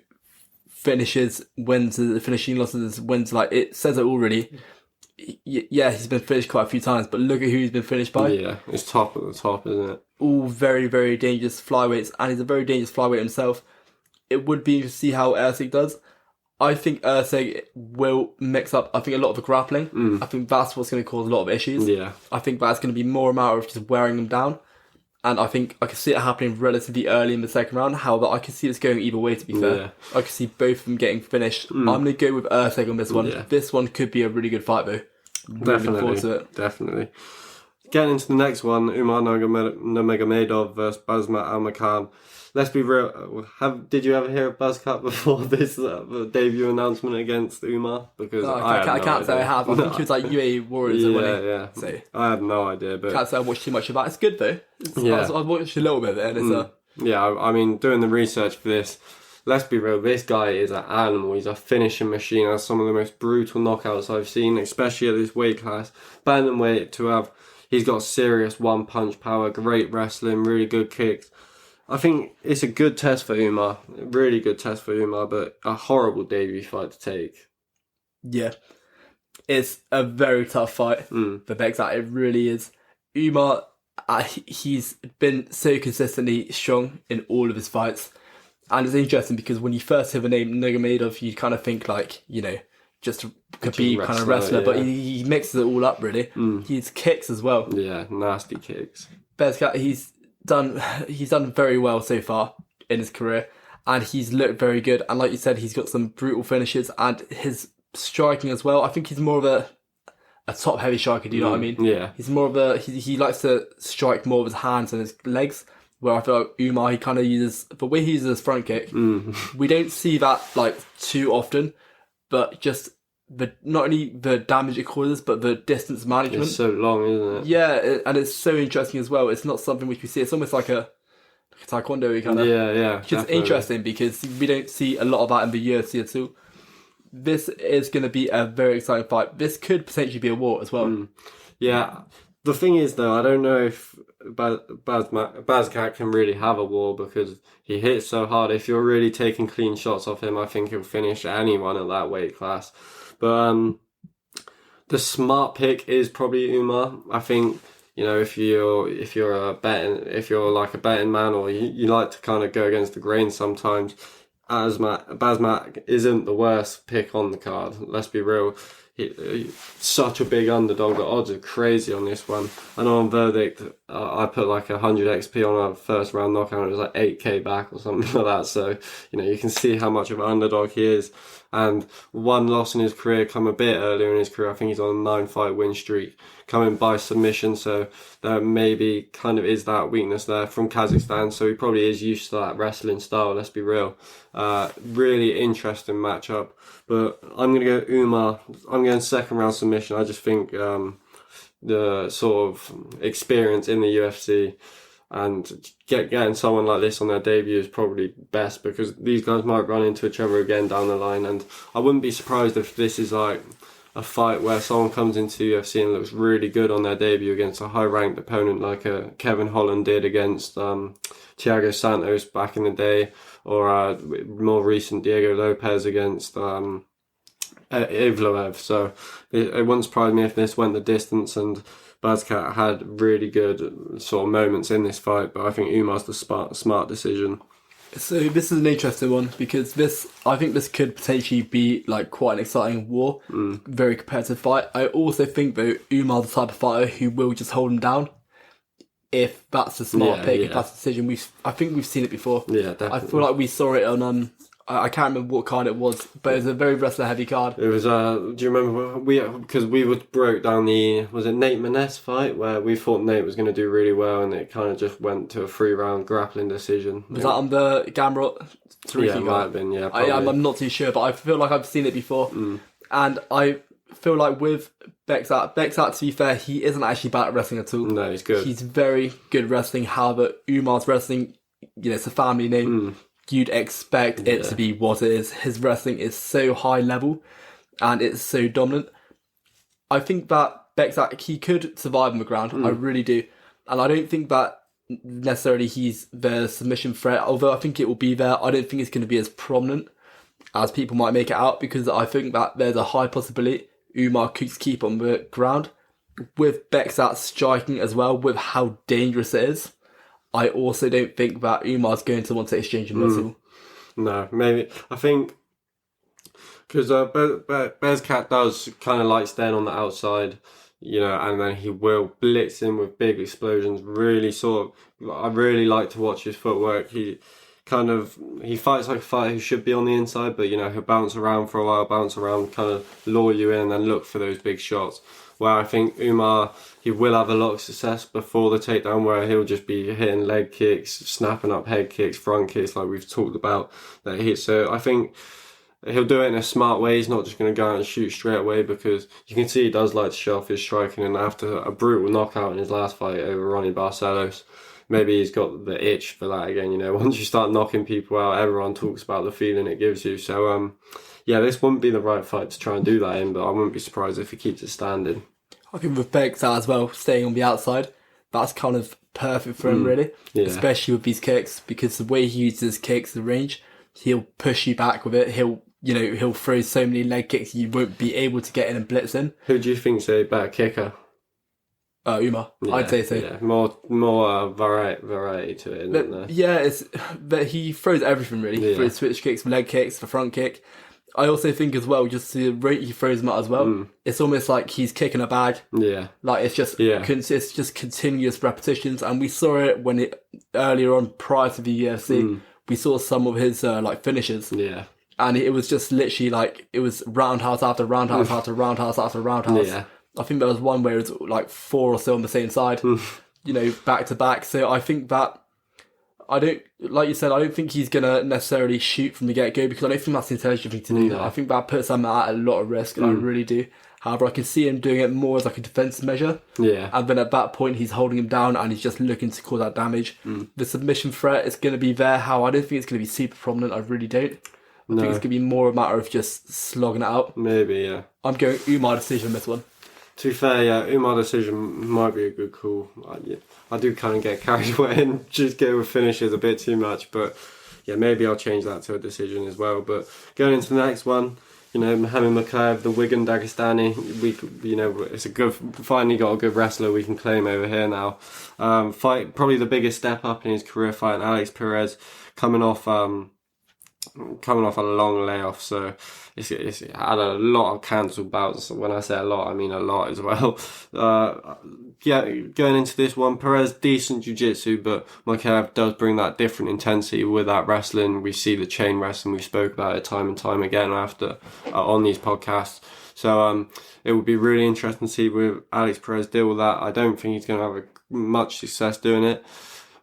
finishes, wins, finishing losses, wins, it says it all really. Yeah, he's been finished quite a few times, but look at who he's been finished by. Yeah, it's top at the top, isn't it? All very, very dangerous flyweights, and he's a very dangerous flyweight himself. It would be to see how Erceg does. I think Erceg will mix up, I think, a lot of the grappling. I think that's what's going to cause a lot of issues. Yeah. I think that's going to be more a matter of just wearing them down. And I think I can see it happening relatively early in the second round. However, I can see this going either way, to be fair. Yeah. I can see both of them getting finished. I'm going to go with Erceg on this one. Yeah. This one could be a really good fight, though. Definitely. Getting into the next one, Umar Nurmagomedov versus Basmat Almakhan. Let's be real. Did you ever hear of Buzzcut before this debut announcement against Umar? Because I can't say I have. I think it was UAE Warriors. Yeah. So I had no idea. But can't say I watched too much of that. It's good though. I've watched a little bit of it. And yeah, I mean, doing the research for this, let's be real, this guy is an animal. He's a finishing machine. Has some of the most brutal knockouts I've seen, especially at this weight class. Bantamweight he's got serious one-punch power, great wrestling, really good kicks. I think it's a good test for Umar, a really good test for Umar, but a horrible debut fight to take. Yeah, it's a very tough fight for Bekzat. It really is. Umar, he's been so consistently strong in all of his fights. And it's interesting because when you first hear the name Nurmagomedov, you kind of think just could be kind of wrestler, but he mixes it all up really. His kicks as well. Yeah, nasty kicks. Bekzat, he's done very well so far in his career, and he's looked very good. And like you said, he's got some brutal finishes, and his striking as well. I think he's more of a top heavy striker. Do you know what I mean? Yeah. He's more of he likes to strike more with his hands and his legs. Where I feel like Umar, he kind of uses, the way he uses his front kick, we don't see that like too often, but just not only the damage it causes, but the distance management. It's so long, isn't it? Yeah, and it's so interesting as well. It's not something which we see. It's almost like a taekwondo kind of. Yeah. Which is interesting because we don't see a lot of that in the UFC at all. This is going to be a very exciting fight. This could potentially be a war as well. Yeah. The thing is, though, I don't know if Bazcat can really have a war because he hits so hard. If you're really taking clean shots off him, I think he'll finish anyone at that weight class. But the smart pick is probably Umar. I think, you know, if you're like a betting man, or you like to kind of go against the grain sometimes, Bazmat isn't the worst pick on the card. Let's be real. He's such a big underdog. The odds are crazy on this one. I know on Verdict, I put like 100 XP on a first round knockout. It was like 8k back or something like that. So, you know, you can see how much of an underdog he is. And one loss in his career come a bit earlier in his career. I think he's on a 9-fight win streak, coming by submission. So there maybe kind of is that weakness there from Kazakhstan. So he probably is used to that wrestling style. Let's be real. Really interesting matchup. But I'm going to go Umar. I'm going second round submission. I just think the sort of experience in the UFC and getting someone like this on their debut is probably best, because these guys might run into each other again down the line. And I wouldn't be surprised if this is like a fight where someone comes into the UFC and looks really good on their debut against a high-ranked opponent like Kevin Holland did against Thiago Santos back in the day, or more recent Diego Lopez against Ivloev. So it wouldn't surprise me if this went the distance, and Bazcat had really good sort of moments in this fight, but I think Umar's the smart decision. So this is an interesting one because I think this could potentially be like quite an exciting war, very competitive fight. I also think though Umar's the type of fighter who will just hold him down if that's a smart pick, if that's a decision. I think we've seen it before. Yeah, definitely. I feel like we saw it on I can't remember what card it was, but it was a very wrestler heavy card. It was, do you remember, because we broke down was it Nate Maness fight, where we thought Nate was going to do really well, and it kind of just went to a 3-round grappling decision. Was that on the Gamrot? Yeah, it might have been, yeah. I'm not too sure, but I feel like I've seen it before. And I feel like with Bekzat, to be fair, he isn't actually bad at wrestling at all. No, he's good. He's very good at wrestling. However, Umar's wrestling, you know, it's a family name. You'd expect it to be what it is. His wrestling is so high level and it's so dominant. I think that Bekzat, he could survive on the ground. I really do. And I don't think that necessarily he's the submission threat, although I think it will be there. I don't think it's going to be as prominent as people might make it out, because I think that there's a high possibility Umar could keep on the ground. With Bekzat striking as well, with how dangerous it is, I also don't think that Umar's going to want to exchange a missile. No, maybe. I think because Bezcat does kind of like staying on the outside, you know, and then he will blitz in with big explosions. Really I really like to watch his footwork. He fights like a fighter who should be on the inside, but, you know, he'll bounce around for a while, kind of lure you in and then look for those big shots. Where I think Umar, he will have a lot of success before the takedown, where he'll just be hitting leg kicks, snapping up head kicks, front kicks, like we've talked about. So I think he'll do it in a smart way. He's not just going to go out and shoot straight away, because you can see he does like to show off his striking. And after a brutal knockout in his last fight over Ronnie Barcelos, maybe he's got the itch for that again. You know, once you start knocking people out, everyone talks about the feeling it gives you. So, yeah, this wouldn't be the right fight to try and do that in, but I wouldn't be surprised if he keeps it standing. I think with Bekzat as well, staying on the outside, that's kind of perfect for him, really. Yeah. Especially with these kicks, because the way he uses his kicks, the range, he'll push you back with it. He'll throw so many leg kicks you won't be able to get in and blitz in. Who do you think's a better kicker? Umar, yeah, I'd say so. Yeah, more variety to it, isn't there? Yeah, it's that he throws everything really. He throws switch kicks, leg kicks, the front kick. I also think as well, just the rate he throws them at as well, it's almost like he's kicking a bag. Yeah, like it's just continuous repetitions, and we saw it earlier on prior to the UFC. We saw some of his like finishes. Yeah. and it was just literally like, it was roundhouse after roundhouse after roundhouse after roundhouse. Yeah. I think there was one where it was like 4 or so on the same side, back to back. So I think that, like you said, I don't think he's going to necessarily shoot from the get-go, because I don't think that's the intelligent thing to do. I think that puts him at a lot of risk, and I really do. However, I can see him doing it more as like a defensive measure. Yeah. And then at that point, he's holding him down and he's just looking to cause that damage. The submission threat is going to be there. How I don't think it's going to be super prominent. I really don't. I think it's going to be more a matter of just slogging it out. Maybe, yeah. I'm going Umar decision on this one. To be fair, yeah, Umar decision might be a good call. I do kind of get carried away and just go with finishes a bit too much, but yeah, maybe I'll change that to a decision as well. But going into the next one, Mohamed Makayev, the Wigan Dagestani, it's finally got a good wrestler we can claim over here now. Fight probably the biggest step up in his career, fighting Alex Perez, coming off a long layoff, so it's had a lot of cancelled bouts. When I say a lot, I mean a lot as well. Going into this one, Perez, decent jiu-jitsu, but Makayev does bring that different intensity with that wrestling. We see the chain wrestling, we spoke about it time and time again after on these podcasts. So it would be really interesting to see with Alex Perez deal with that. I don't think he's going to have much success doing it.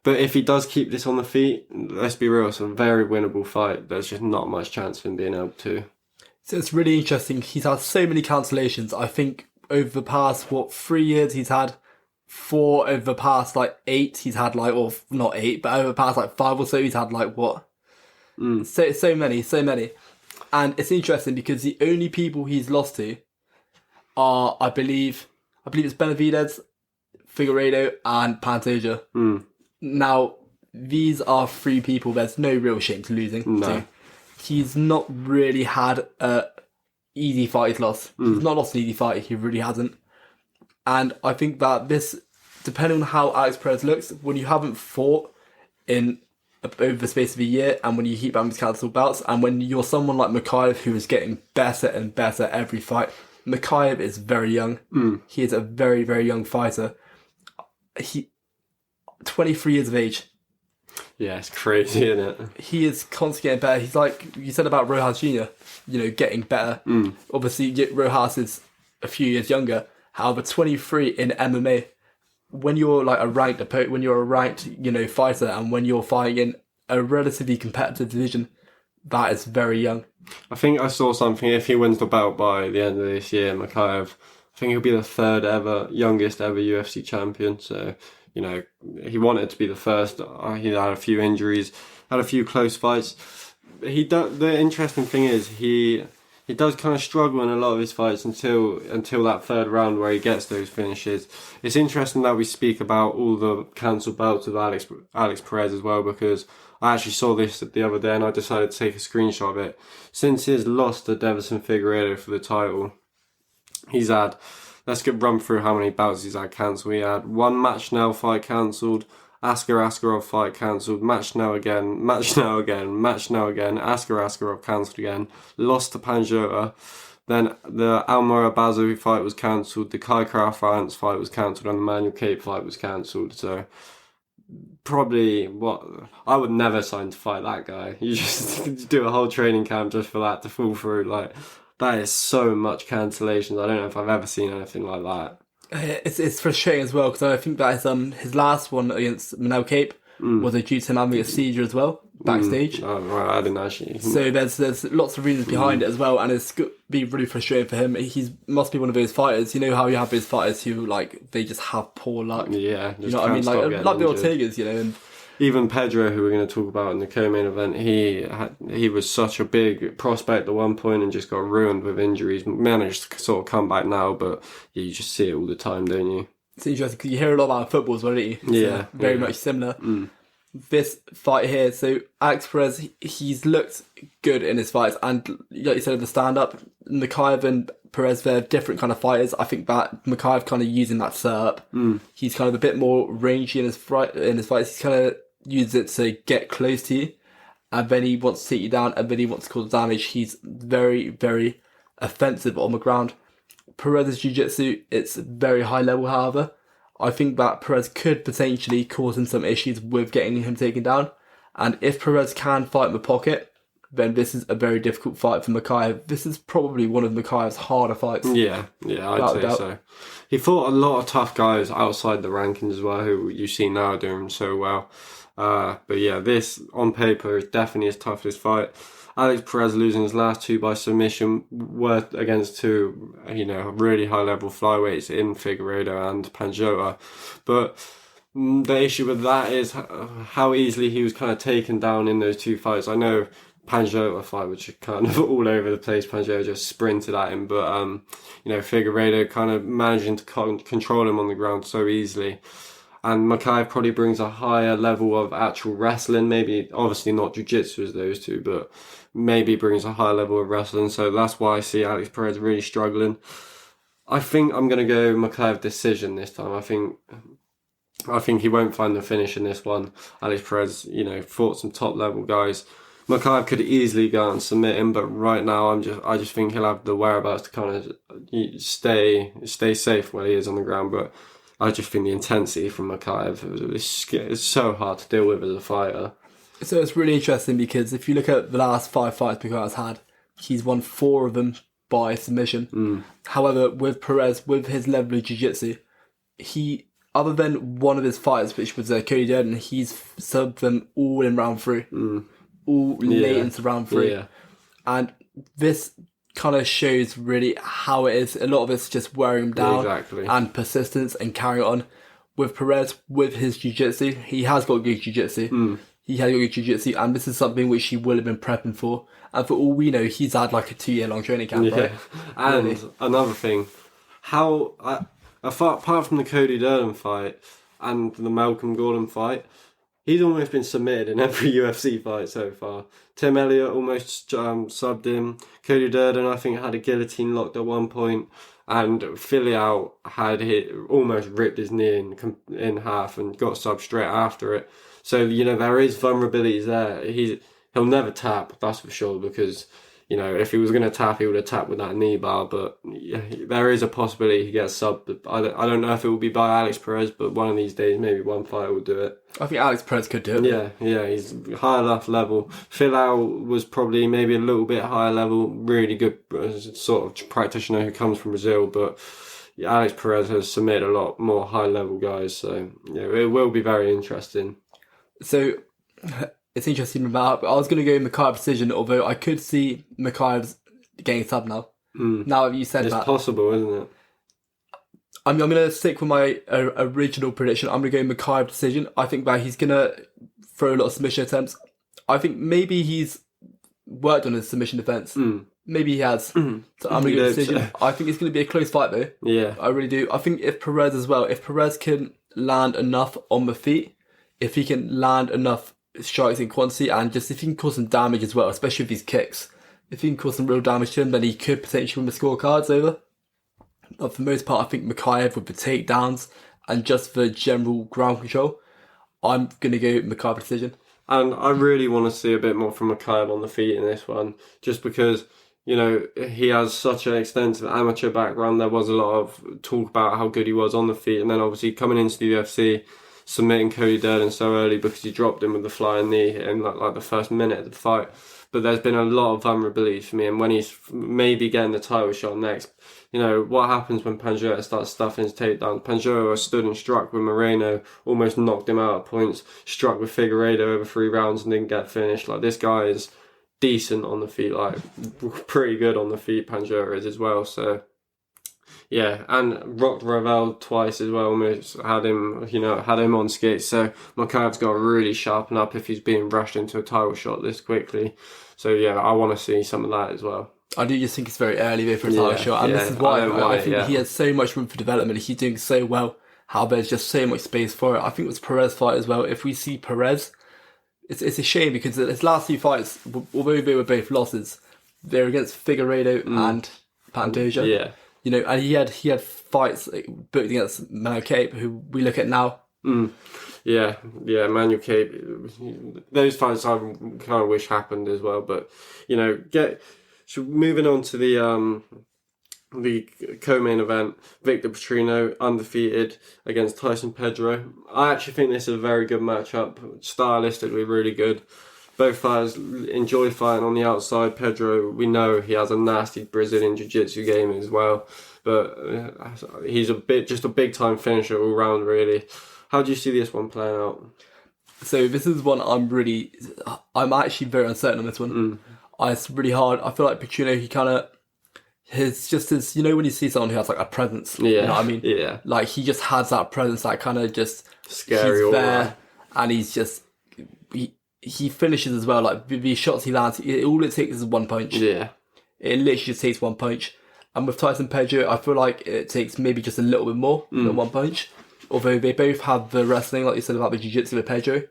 But if he does keep this on the feet, let's be real, it's a very winnable fight. There's just not much chance of him being able to. So it's really interesting. He's had so many cancellations. I think over the past, 3 years, he's had 4. Over the past, 8, he's had or not 8, but over the past, 5 or so, he's had So many. And it's interesting because the only people he's lost to are, I believe it's Benavidez, Figueiredo, and Pantoja. Now, these are 3 people there's no real shame to losing to. He's not really had a easy fight he's lost. He's not lost an easy fight, he really hasn't. And I think that this, depending on how Alex Perez looks, when you haven't fought over the space of a year, and when you keep having these cancelled bouts, and when you're someone like Makayev who is getting better and better every fight. Makayev is very young. He is a very, very young fighter. 23 years of age. Yeah, it's crazy, isn't it? He is constantly getting better. He's like you said about Rojas Jr., getting better. Obviously, Rojas is a few years younger. However, 23 in MMA, when you're a ranked fighter, and when you're fighting in a relatively competitive division, that is very young. I think I saw something, if he wins the belt by the end of this year, Makayev, I think he'll be the youngest ever UFC champion, so... he wanted to be the first. He had a few injuries, had a few close fights. The interesting thing is he does kind of struggle in a lot of his fights until that third round where he gets those finishes. It's interesting that we speak about all the cancelled bouts with Alex Perez as well, because I actually saw this the other day and I decided to take a screenshot of it. Since his loss to Davison Figueiredo for the title, he's had... Let's run through how many bouts he's had cancelled. He had 1 match now fight cancelled, Askar Askarov fight cancelled, match now again, Askar Askarov cancelled again, lost to Panjota, then the Almora Bazu fight was cancelled, the Kai Kara France fight was cancelled, and the Manuel Cape fight was cancelled. So probably I would never sign to fight that guy. You just do a whole training camp just for that to fall through. That is so much cancellations. I don't know if I've ever seen anything like that. It's frustrating as well, because I think that his last one against Manuel Cape was due to him having a seizure as well, backstage. Oh, right, I didn't actually. So there's lots of reasons behind it as well, and it's going to be really frustrating for him. He must be one of those fighters. You know how you have those fighters who, they just have poor luck? Yeah. You know what I mean? Like the Ortegas, and... Even Pedro, who we're going to talk about in the co-main event, he was such a big prospect at one point and just got ruined with injuries. Managed to sort of come back now, but you just see it all the time, don't you? It's interesting because you hear a lot about football as well, don't you? It's, very much similar. This fight here, so Alex Perez, he's looked good in his fights, and like you said at the stand-up, Makayev and Perez, they're different kind of fighters. I think that Makayev kind of using that setup. He's kind of a bit more rangy in his fights. He's kind of uses it to get close to you, and then he wants to take you down, and then he wants to cause damage. He's very, very offensive on the ground. Perez's jiu-jitsu, it's very high level, however. I think that Perez could potentially cause him some issues with getting him taken down. And if Perez can fight in the pocket, then this is a very difficult fight for Mikhaev. This is probably one of Mikhaev's harder fights. Yeah, I'd say so. He fought a lot of tough guys outside the rankings as well, who you see now doing so well. But yeah, this on paper is definitely his toughest fight. Alex Perez losing his last 2 by submission were against 2, really high level flyweights in Figueiredo and Panjota. But the issue with that is how easily he was kind of taken down in those 2 fights. I know Panjota fight, which is kind of all over the place. Panjota just sprinted at him, but Figueiredo kind of managing to control him on the ground so easily. And Mikhaev probably brings a higher level of actual wrestling, maybe obviously not jiu-jitsu as those two, but maybe brings a higher level of wrestling. So that's why I see Alex Perez really struggling. I think I'm going to go Mikhaev decision this time. I think he won't find the finish in this one. Alex Perez, fought some top level guys. Mikhaev could easily go out and submit him, but right now I just think he'll have the whereabouts to kind of stay safe where he is on the ground. But I just think the intensity from Mikhaev is so hard to deal with as a fighter. So it's really interesting because if you look at the last 5 fights Mikhaiev's had, he's won 4 of them by submission. However, with Perez, with his level of jiu-jitsu, he, other than one of his fights, which was Cody Durden, he's subbed them all in round 3. All late into round 3. Yeah. And this kind of shows really how it is. A lot of it's just wearing him down and persistence and carrying on. With Perez, with his jiu-jitsu, he has got good jiu-jitsu. He has got good jiu-jitsu, and this is something which he will have been prepping for. And for all we know, he's had like a 2-year-long training camp, right? And really. Another thing, apart from the Cody Durden fight and the Malcolm Gordon fight, he's almost been submitted in every UFC fight so far. Tim Elliott almost subbed him. Cody Durden, I think, had a guillotine locked at one point. And Filial had almost ripped his knee in half and got subbed straight after it. So, there is vulnerabilities there. He'll never tap, that's for sure, because, if he was going to tap, he would have tapped with that knee bar. But there is a possibility he gets subbed. I don't know if it will be by Alex Perez, but one of these days, maybe one fighter will do it. I think Alex Perez could do it. Yeah, he's high enough level. Filial was probably maybe a little bit higher level, really good sort of practitioner who comes from Brazil, but Alex Perez has submitted a lot more high level guys, so it will be very interesting. So it's interesting about, but I was going to go Mikhaev decision, although I could see Mikhaev's getting sub now. Now that you said that. It's possible, isn't it? I'm going to stick with my original prediction. I'm going to go Mikhaev decision. I think that he's going to throw a lot of submission attempts. I think maybe he's worked on his submission defense. Maybe he has. So I'm going to go decision. I think it's going to be a close fight though. Yeah. I really do. I think if Perez can land enough on the feet, if he can land enough strikes in quantity, and just if he can cause some damage as well, especially with these kicks, if he can cause some real damage to him, then he could potentially win the scorecards over. But for the most part, I think Mikhaev with the takedowns and just the general ground control, I'm going to go Mikhaev decision. And I really want to see a bit more from Mikhaev on the feet in this one, just because, he has such an extensive amateur background. There was a lot of talk about how good he was on the feet, and then obviously coming into the UFC, submitting Cody Durden so early because he dropped him with the flying knee in like the first minute of the fight. But there's been a lot of vulnerabilities for me, and when he's maybe getting the title shot next, what happens when Panjota starts stuffing his takedowns? Panjota stood and struck with Moreno, almost knocked him out at points, struck with Figueiredo over 3 rounds and didn't get finished. Like, this guy is decent on the feet, like pretty good on the feet, Panjota is as well, so... Yeah, and rocked Ravel twice as well, almost had him on skates. So Mikhaev's got to really sharpen up if he's being rushed into a title shot this quickly. So yeah, I want to see some of that as well. I do just think it's very early there for a title shot, and this is why I think he has so much room for development. He's doing so well. How there's just so much space for it. I think it was Perez fight as well. If we see Perez, it's a shame because his last 2 fights, although they were both losses, they're against Figueiredo and Pantoja. Yeah. And he had fights booked against Manuel Cape, who we look at now. Yeah, Manuel Cape. Those fights I kind of wish happened as well, but so moving on to the co-main event, Victor Petrino undefeated against Tyson Pedro. I actually think this is a very good matchup, stylistically really good. both fighters enjoy fighting on the outside. Pedro, we know he has a nasty Brazilian Jiu-Jitsu game as well, but he's just a big time finisher all round, really. How do you see this one playing out? So this is one I'm actually very uncertain on this one. It's really hard. I feel like Petrino, he kind of, you know when you see someone who has like a presence, you know what I mean? Yeah. Like he just has that presence that kind of just, scary, he's there, and he's just, he finishes as well. Like the shots he lands, all it takes is one punch. Yeah. It literally just takes one punch. And with Tyson Pedro, I feel like it takes maybe just a little bit more than one punch. Although they both have the wrestling, like you said about the jiu-jitsu with Pedro.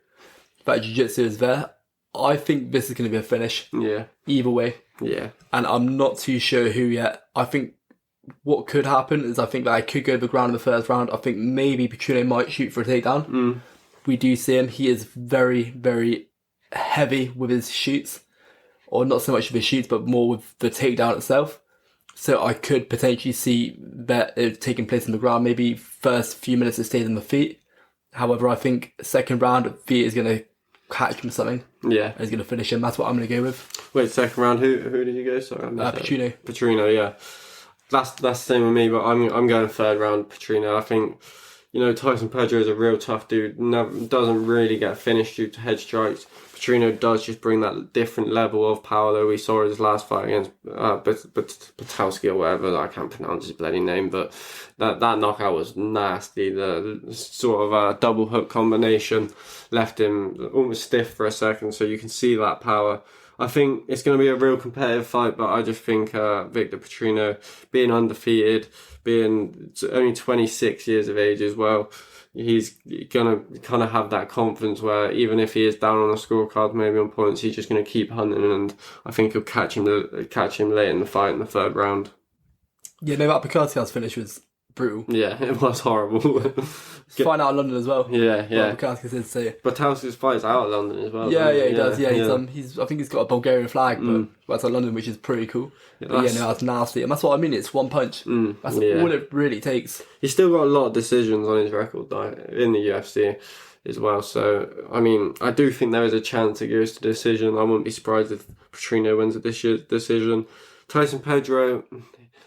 That jiu-jitsu is there. I think this is going to be a finish. Yeah. Either way. Yeah. And I'm not too sure who yet. I think what could happen is I think that I could go the ground in the first round. I think maybe Petrino might shoot for a takedown. We do see him. He is very, very heavy with his shoots. Or not so much with his shoots, but more with the takedown itself. So I could potentially see that taking place on the ground. Maybe first few minutes it stays on the feet. However, I think second round, feet is going to catch him something. Yeah. And he's going to finish him. That's what I'm going to go with. Wait, second round, who did you go? Sorry, Petrino. Petrino, yeah. That's the same with me, but I'm going third round Petrino. I think, you know, Tyson Pedro is a real tough dude. Doesn't really get finished due to head strikes. Petrino does just bring that different level of power that we saw in his last fight against Batowski or whatever. I can't pronounce his bloody name, but that knockout was nasty. The sort of double hook combination left him almost stiff for a second, so you can see that power. I think it's going to be a real competitive fight, but I just think Victor Petrino, being undefeated, being only 26 years of age as well, he's going to kind of have that confidence where even if he is down on the scorecard, maybe on points, he's just going to keep hunting, and I think he'll catch him late in the fight in the third round. Yeah, no, that Picardi's finish was brutal. Yeah, it was horrible. Fight out of London as well. Yeah. Picardi did say it. Batowski's fight's out of London as well. Yeah, he does. Yeah, I think he's got a Bulgarian flag, but that's out of London, which is pretty cool. But that's nasty, and that's what I mean. It's one punch. That's all it really takes. He's still got a lot of decisions on his record in the UFC as well. So I mean, I do think there is a chance it goes to decision. I wouldn't be surprised if Petrino wins a decision. Tyson Pedro.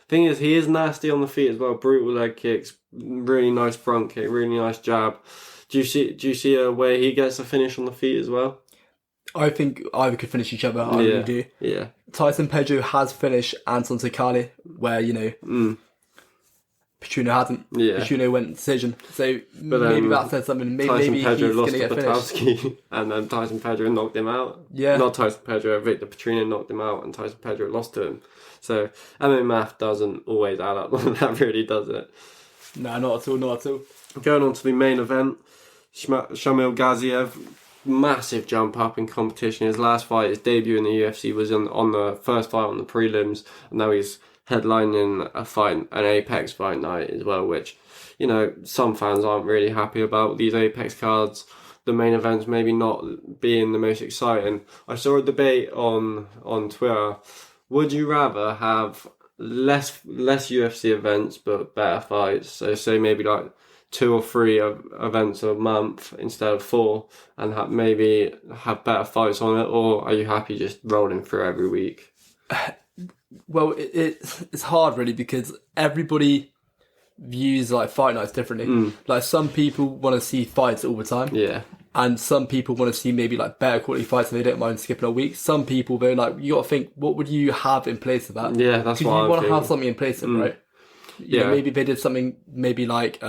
Thing is, he is nasty on the feet as well. Brutal leg kicks, really nice front kick, really nice jab. Do you see a way he gets a finish on the feet as well? I think either could finish each other. I really do. Yeah. Tyson Pedro has finished Anton Sakali, where Petrino hasn't. Yeah. Petrino went decision. So maybe that says something. Maybe he's going to get finished. And then Tyson Pedro knocked him out. Yeah. Not Tyson Pedro, Victor Petrino knocked him out, and Tyson Pedro lost to him. So, math doesn't always add up. That really does it. No, not at all. Going on to the main event, Shamil Gaziev, massive jump up in competition. His last fight, his debut in the UFC, was on the first fight on the prelims, and now he's headlining an Apex fight night as well, which, you know, some fans aren't really happy about these Apex cards. The main events maybe not being the most exciting. I saw a debate on Twitter. Would you rather have less UFC events but better fights? So say maybe like 2 or 3 events a month instead of 4, and maybe have better fights on it, or are you happy just rolling through every week? Well, it's hard really, because everybody views like fight nights differently. Like some people want to see fights all the time. Yeah. And some people want to see maybe like better quality fights and they don't mind skipping a week. Some people, they're like, you got to think, what would you have in place of that? Yeah, that's what you want to have something in place of it, right? Yeah. Maybe they did something, maybe like,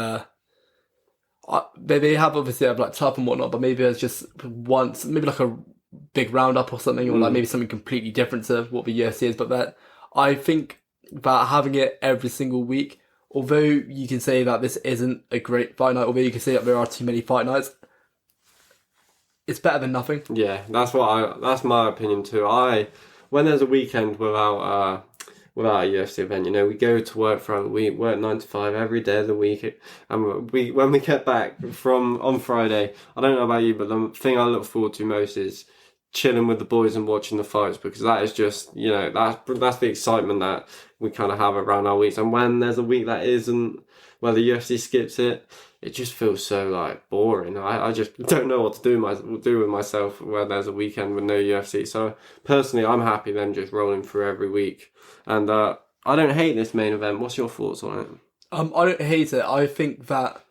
they have like tough and whatnot, but maybe it's just once, maybe like a big roundup or something, or like maybe something completely different to what the UFC is. But that, I think that having it every single week, although you can say that this isn't a great fight night, although you can say that there are too many fight nights, it's better than nothing. Yeah, that's my opinion too. When there's a weekend without a UFC event, you know, we go to work throughout the week, work 9 to 5 every day of the week, and when we get back from on Friday, I don't know about you, but the thing I look forward to most is chilling with the boys and watching the fights, because that is just, you know, that's the excitement that we kind of have around our weeks. And when there's a week that isn't, where the UFC skips it, it just feels so like boring. I just don't know what to do with myself when there's a weekend with no UFC. So personally, I'm happy them just rolling through every week. And I don't hate this main event. What's your thoughts on it? I don't hate it. I think that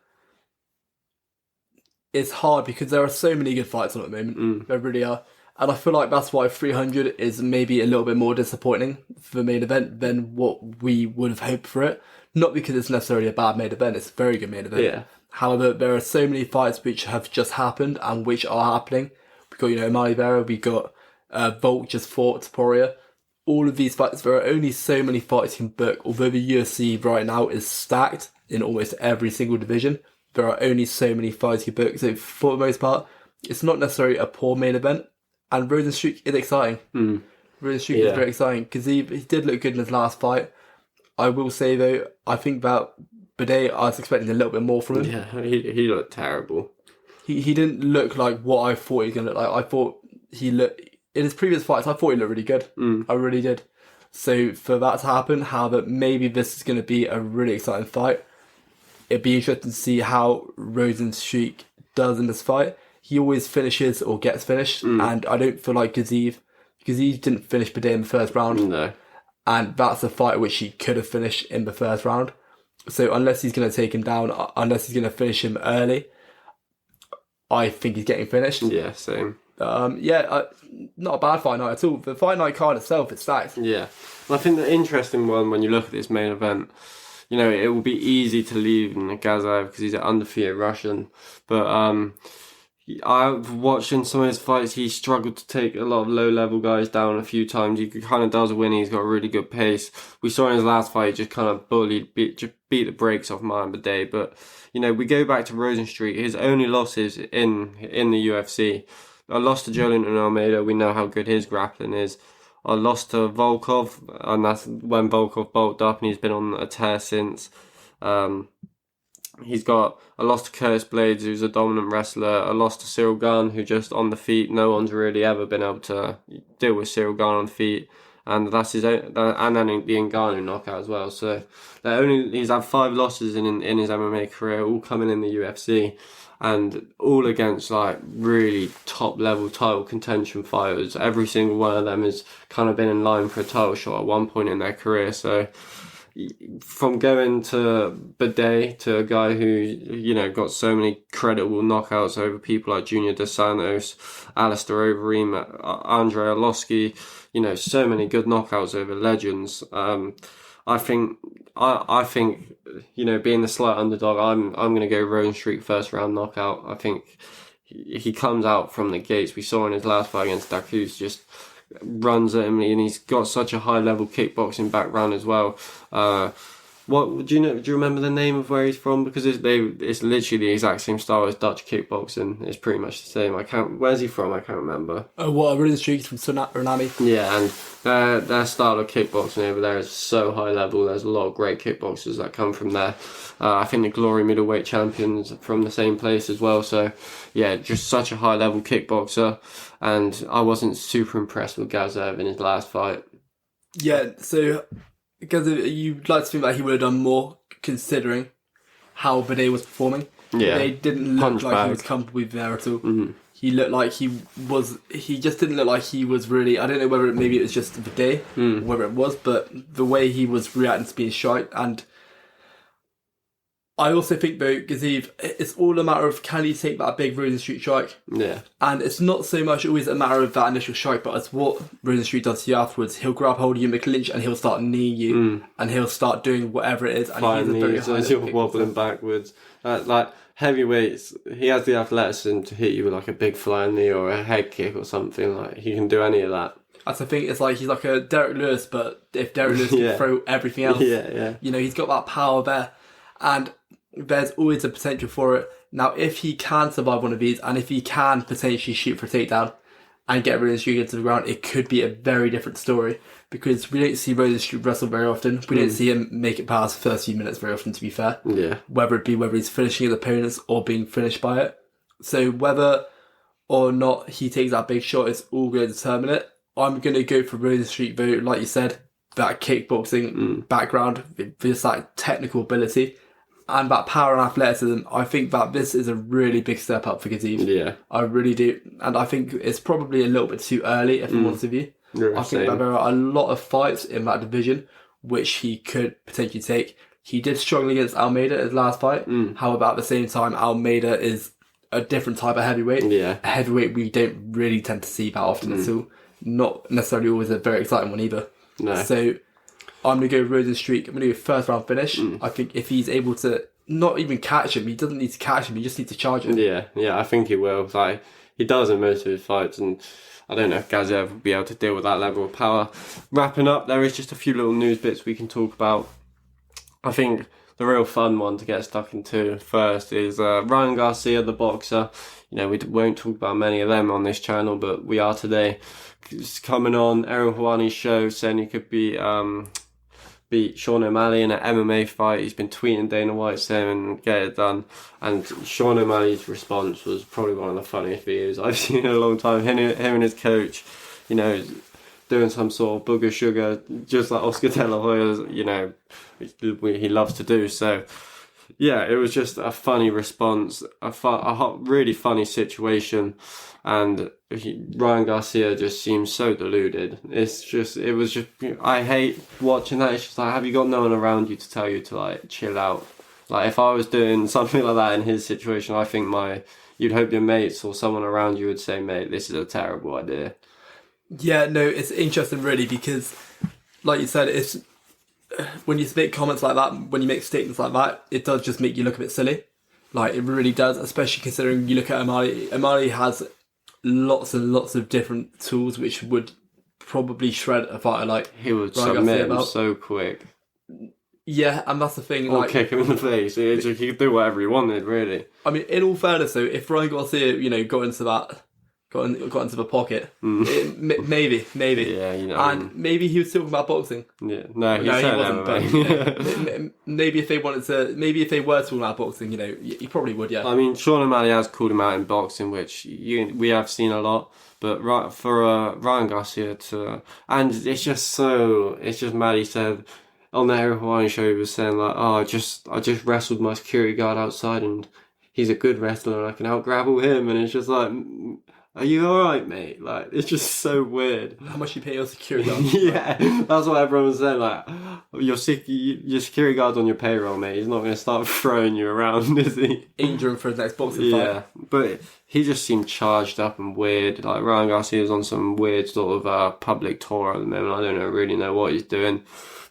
it's hard because there are so many good fights on at the moment. There really are. And I feel like that's why 300 is maybe a little bit more disappointing for the main event than what we would have hoped for it. Not because it's necessarily a bad main event, it's a very good main event. Yeah. However, there are so many fights which have just happened and which are happening. We got, Mali Vera, we got Volk just fought Topuria. All of these fights, there are only so many fights you can book. Although the UFC right now is stacked in almost every single division, there are only so many fights you book. So for the most part, it's not necessarily a poor main event. And Rozenstruik is exciting. Rozenstruik is very exciting because he did look good in his last fight. I will say though, I think that Bidet, I was expecting a little bit more from him. Yeah, he looked terrible. He didn't look like what I thought he was going to look like. I thought he looked, in his previous fights, I thought he looked really good. I really did. So for that to happen, however, maybe this is going to be a really exciting fight. It'd be interesting to see how Rozenstruik does in this fight. He always finishes or gets finished, and I don't feel like Gaziev didn't finish Bidet in the first round. No. And that's a fight which he could have finished in the first round. So unless he's going to take him down, unless he's going to finish him early, I think he's getting finished. Yeah, same. Not a bad fight night at all. The fight night card itself, it's stacked. Yeah. And I think the interesting one, when you look at this main event, it will be easy to leave Gaziev because he's an undefeated Russian. But I've watched in some of his fights, he struggled to take a lot of low-level guys down a few times. He kind of does win. He's got a really good pace. We saw in his last fight, he just kind of beat the brakes off Martin Bidet. But, we go back to Rozenstruik. His only losses in the UFC. I lost to Jolinton Almeida. We know how good his grappling is. I lost to Volkov, and that's when Volkov bulked up, and he's been on a tear since. I lost to Curtis Blades, who's a dominant wrestler. I lost to Cyril Gane, who just on the feet. No one's really ever been able to deal with Cyril Gane on the feet. And that's his own, and then the Ngannou knockout as well. So he's had 5 losses in his MMA career, all coming in the UFC. And all against really top level title contention fighters. Every single one of them has kind of been in line for a title shot at one point in their career. So from going to Bidet to a guy who, got so many credible knockouts over people like Junior Dos Santos, Alistair Overeem, Andrei Arlovski, so many good knockouts over legends. I think, being the slight underdog, I'm going to go Rozenstruik first round knockout. I think he comes out from the gates. We saw in his last fight against Dacus, just runs at him, and he's got such a high level kickboxing background as well. What do you remember the name of where he's from? Because it's literally the exact same style as Dutch kickboxing. It's pretty much the same. Where's he from? I can't remember. Oh, what, Rozenstruik from Suriname? Yeah, and their style of kickboxing over there is so high level. There's a lot of great kickboxers that come from there. I think the Glory middleweight champions from the same place as well. So yeah, just such a high level kickboxer. And I wasn't super impressed with Gaziev in his last fight. Yeah, so because you'd like to think that he would have done more considering how Bidet was performing. Yeah. They didn't look like he was comfortable with there at all. Mm-hmm. He looked like he just didn't look like he was really, I don't know whether maybe it was just Bidet, or whether it was, but the way he was reacting to being shot. And I also think though, Gaziev, it's all a matter of can he take that big Rozenstruik strike? Yeah. And it's not so much always a matter of that initial strike, but it's what Rozenstruik does to you afterwards. He'll grab hold of you, McClinch, and he'll start kneeing you, and he'll start doing whatever it is. And Fine he's a very knees, high as you're wobbling backwards. Heavyweights, he has the athleticism to hit you with a big flying knee or a head kick or something. He can do any of that. That's the thing. It's he's like a Derek Lewis, but if Derek Lewis can throw everything else, he's got that power there, and there's always a potential for it. Now, if he can survive one of these, and if he can potentially shoot for a takedown and get Rozenstruik into the ground, it could be a very different story, because we don't see Rozenstruik wrestle very often. We don't see him make it past the first few minutes very often, to be fair. Yeah. Whether he's finishing his opponents or being finished by it. So whether or not he takes that big shot is all going to determine it. I'm going to go for Rozenstruik, though, like you said, that kickboxing background, just that technical ability, and that power and athleticism. I think that this is a really big step up for Gaziev. Yeah. I really do. And I think it's probably a little bit too early, if I'm honest with you. I think that there are a lot of fights in that division which he could potentially take. He did struggle against Almeida his last fight. However, at the same time, Almeida is a different type of heavyweight. Yeah. A heavyweight we don't really tend to see that often. So not necessarily always a very exciting one either. No. So I'm going to go Rozenstruik. I'm going to go first round finish. I think if he's able to not even catch him, he doesn't need to catch him, he just needs to charge him. Yeah, I think he will. Like, he does in most of his fights, and I don't know if Gaziev will be able to deal with that level of power. Wrapping up, there is just a few little news bits we can talk about. I think the real fun one to get stuck into first is Ryan Garcia, the boxer. You know, we won't talk about many of them on this channel, but we are today. He's coming on Ariel Helwani's show, saying he could beat Sean O'Malley in an MMA fight. He's been tweeting Dana White saying, get it done. And Sean O'Malley's response was probably one of the funniest videos I've seen in a long time. Him and his coach, you know, doing some sort of booger sugar, just like Oscar De La Hoya, you know, he loves to do. So, yeah, it was just a funny response, a really funny situation. And Ryan Garcia just seems so deluded. I hate watching that. It's just like, have you got no one around you to tell you to like chill out? Like, if I was doing something like that in his situation, I think you'd hope your mates or someone around you would say, mate, this is a terrible idea. Yeah, no, it's interesting really, because like you said, it's when you make comments like that, when you make statements like that, it does just make you look a bit silly. Like, it really does, especially considering you look at O'Malley. O'Malley has lots and lots of different tools which would probably shred a fighter like he would Ryan submit him so quick. Yeah, and that's the thing. Or like, kick him in the face. He could do whatever he wanted, really. I mean, in all fairness, though, if Ryan Garcia, you know, got into the pocket, maybe. Yeah, you know. And maybe he was talking about boxing. Yeah, no, he wasn't. MMA. But maybe if they were talking about boxing, you know, he probably would. Yeah. I mean, Sean O'Malley has called him out in boxing, which we have seen a lot. But for Ryan Garcia and it's just mad. He said on the Ariel Helwani show, he was saying like, oh, I just wrestled my security guard outside, and he's a good wrestler, and I can out grapple him, and it's just like, are you alright, mate? Like, it's just so weird. How much you pay your security guard? Yeah, that's what everyone was saying. Like, your security guard's on your payroll, mate. He's not going to start throwing you around, is he? Injuring for his next boxing fight. Yeah, but he just seemed charged up and weird. Like, Ryan Garcia's on some weird sort of public tour at the moment. I don't really know what he's doing.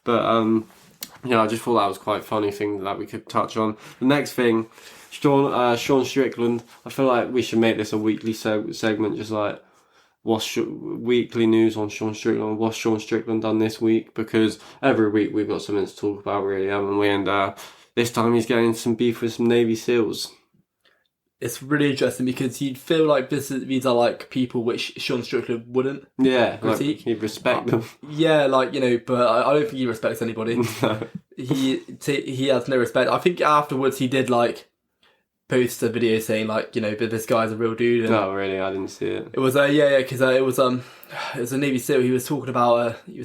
But, I just thought that was quite a funny thing that we could touch on. The next thing, Sean Strickland. I feel like we should make this a weekly segment, just like weekly news on Sean Strickland. What's Sean Strickland done this week? Because every week we've got something to talk about, really, haven't we? And this time he's getting some beef with some Navy SEALs. It's really interesting because you'd feel like these are like people which Sean Strickland wouldn't. Yeah, critique. Like he'd respect them. Yeah, like, you know, but I don't think he respects anybody. No. He has no respect. I think afterwards he did like post a video saying like, you know, but this guy's a real dude. And oh, really? I didn't see it. It was because it was a Navy SEAL. He was talking about he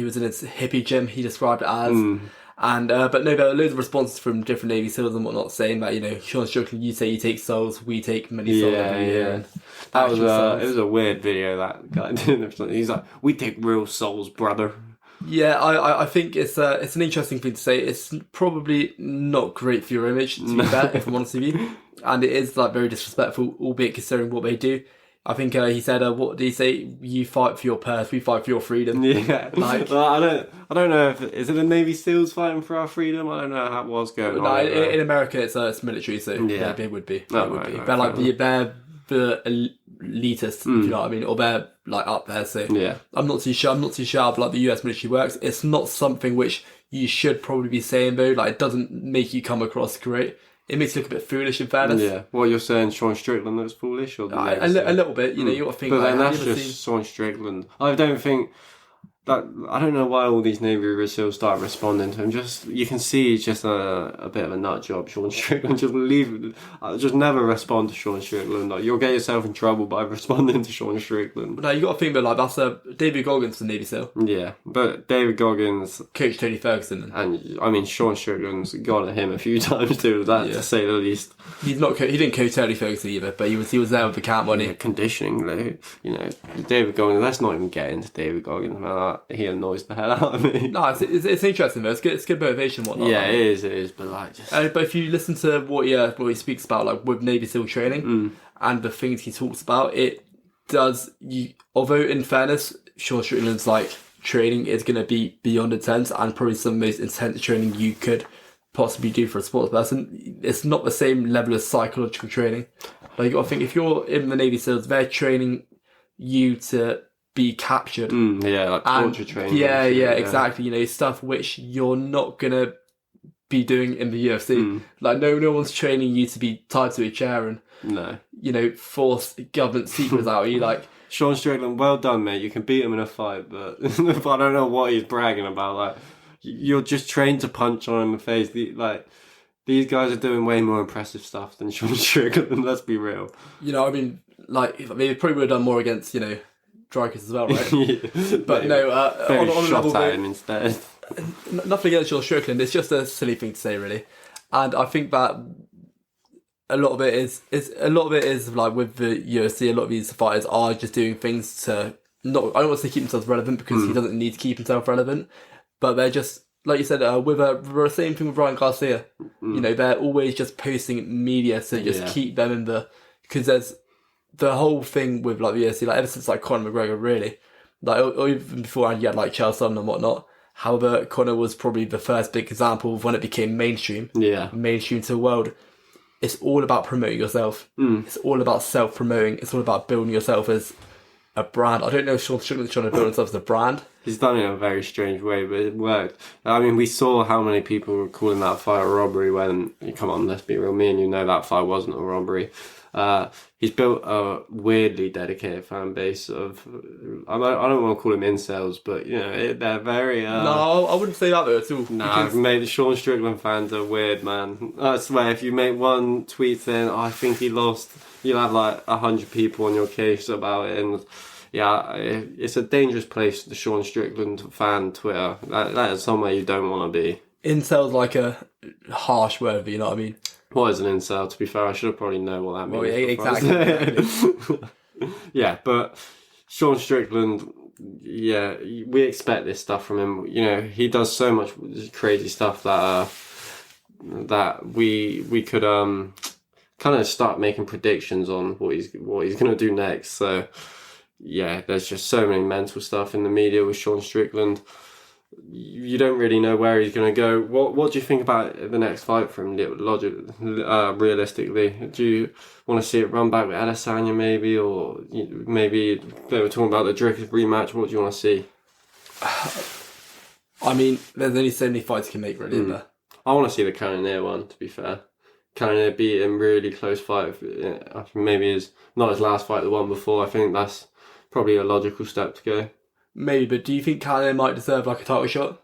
was in his hippie gym. He described it as. And but no, there were loads of responses from different Navy SEALs and whatnot saying that, you know, Sean Strickland, you say you take souls, we take many souls every year. And that was it was a weird video that guy did. He's like, we take real souls, brother. Yeah, I think it's an interesting thing to say. It's probably not great for your image, to be fair, if I'm honest with you, and it is like very disrespectful, albeit considering what they do. I think he said, "What did he say? You fight for your purse, we fight for your freedom." Yeah, like well, I don't know if is it the Navy SEALs fighting for our freedom. I don't know how it was going on. In America, it's military, so yeah, they would be. They're like they're the elitists, if you know what I mean, or they're like up there. So yeah, I'm not too sure of like the US military works. It's not something which you should probably be saying though. Like, it doesn't make you come across great. It makes you look a bit foolish, in fairness. Yeah. What you're saying, Sean Strickland looks foolish, or a little bit. You know, you got to think. But like, then that's just Sean Strickland. I don't think that I don't know why all these Navy reserves start responding to him. Just you can see he's just a bit of a nut job. Sean Strickland, just never respond to Sean Strickland. Like, you'll get yourself in trouble by responding to Sean Strickland. No, you got to think about like that's David Goggins for Navy SEAL. Yeah, but David Goggins, Coach Tony Ferguson, and I mean Sean Strickland's gone at him a few times too. That to say the least. He didn't coach Tony Ferguson either, but he was there with the camp, wasn't he? Conditioning, though, David Goggins. Let's not even get into David Goggins, man. He annoys the hell out of me. No, it's interesting though. It's good motivation and whatnot. Yeah, it is. But like, just... but if you listen to what he speaks about, like with Navy SEAL training and the things he talks about, it does. Although in fairness, Sean Strickland's like training is going to be beyond intense and probably some of the most intense training you could possibly do for a sports person. It's not the same level of psychological training. Like, you got to think, if you're in the Navy SEALs, they're training you to be captured. Like torture training. Yeah, exactly. Stuff which you're not gonna be doing in the UFC. Like, no one's training you to be tied to a chair and force government secrets out of you. Like, Sean Strickland, well done, mate. You can beat him in a fight, but I don't know what he's bragging about. Like, you're just trained to punch on in the face. These guys are doing way more impressive stuff than Sean Strickland. Let's be real. They probably would have done more against Dreykus as well, right? But no, on shot level, at him instead. Nothing against Sean Strickland. It's just a silly thing to say, really. And I think that a lot of it is like with the UFC. A lot of these fighters are just doing things to I don't want to say keep themselves relevant, because he doesn't need to keep himself relevant. But they're just, like you said, with the same thing with Ryan Garcia. They're always just posting media to just keep them in because there's the whole thing with like the UFC, like ever since like Conor McGregor, really, like or even beforehand you had like Chael Sonnen and whatnot. However, Conor was probably the first big example of when it became mainstream to the world. It's all about promoting yourself. It's all about self-promoting. It's all about building yourself as a brand. I don't know if Sean Strickland's trying to build himself as a brand. He's done it in a very strange way, but it worked. I mean, we saw how many people were calling that fight a robbery when, come on, let's be real, me and you know that fight wasn't a robbery. He's built a weirdly dedicated fan base of, I don't want to call them incels, but, they're very... No, I wouldn't say that though at all. Nah, mate, the Sean Strickland fans are weird, man. I swear, if you make one tweet saying, I think he lost, you'll have like 100 people on your case about it, and... Yeah, it's a dangerous place, the Sean Strickland fan Twitter. That is somewhere you don't want to be. Incel's like a harsh word, but you know what I mean? What is an incel? To be fair, I should have probably known what that means. Well, exactly. Yeah, but Sean Strickland, we expect this stuff from him. He does so much crazy stuff that we could kind of start making predictions on what he's going to do next. So... yeah, there's just so many mental stuff in the media with Sean Strickland. You don't really know where he's going to go. What do you think about the next fight for him, realistically? Do you want to see it run back with Adesanya maybe? Or maybe they were talking about the Dricus rematch. What do you want to see? I mean, there's only so many fights you can make, really, isn't there? I want to see the Cannonier one, to be fair. Cannonier beat him, really close fight. Maybe not his last fight, the one before. I think that's... probably a logical step to go. Maybe, but do you think Cannonier might deserve like a title shot?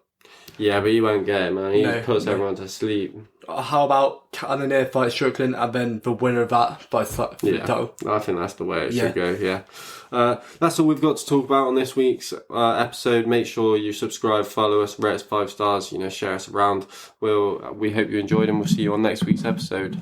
Yeah, but he won't get it, man. He puts everyone to sleep. How about Cannonier fights Strickland and then the winner of that fights the title? I think that's the way it should go, yeah. That's all we've got to talk about on this week's episode. Make sure you subscribe, follow us, rate us 5 stars, share us around. We hope you enjoyed and we'll see you on next week's episode.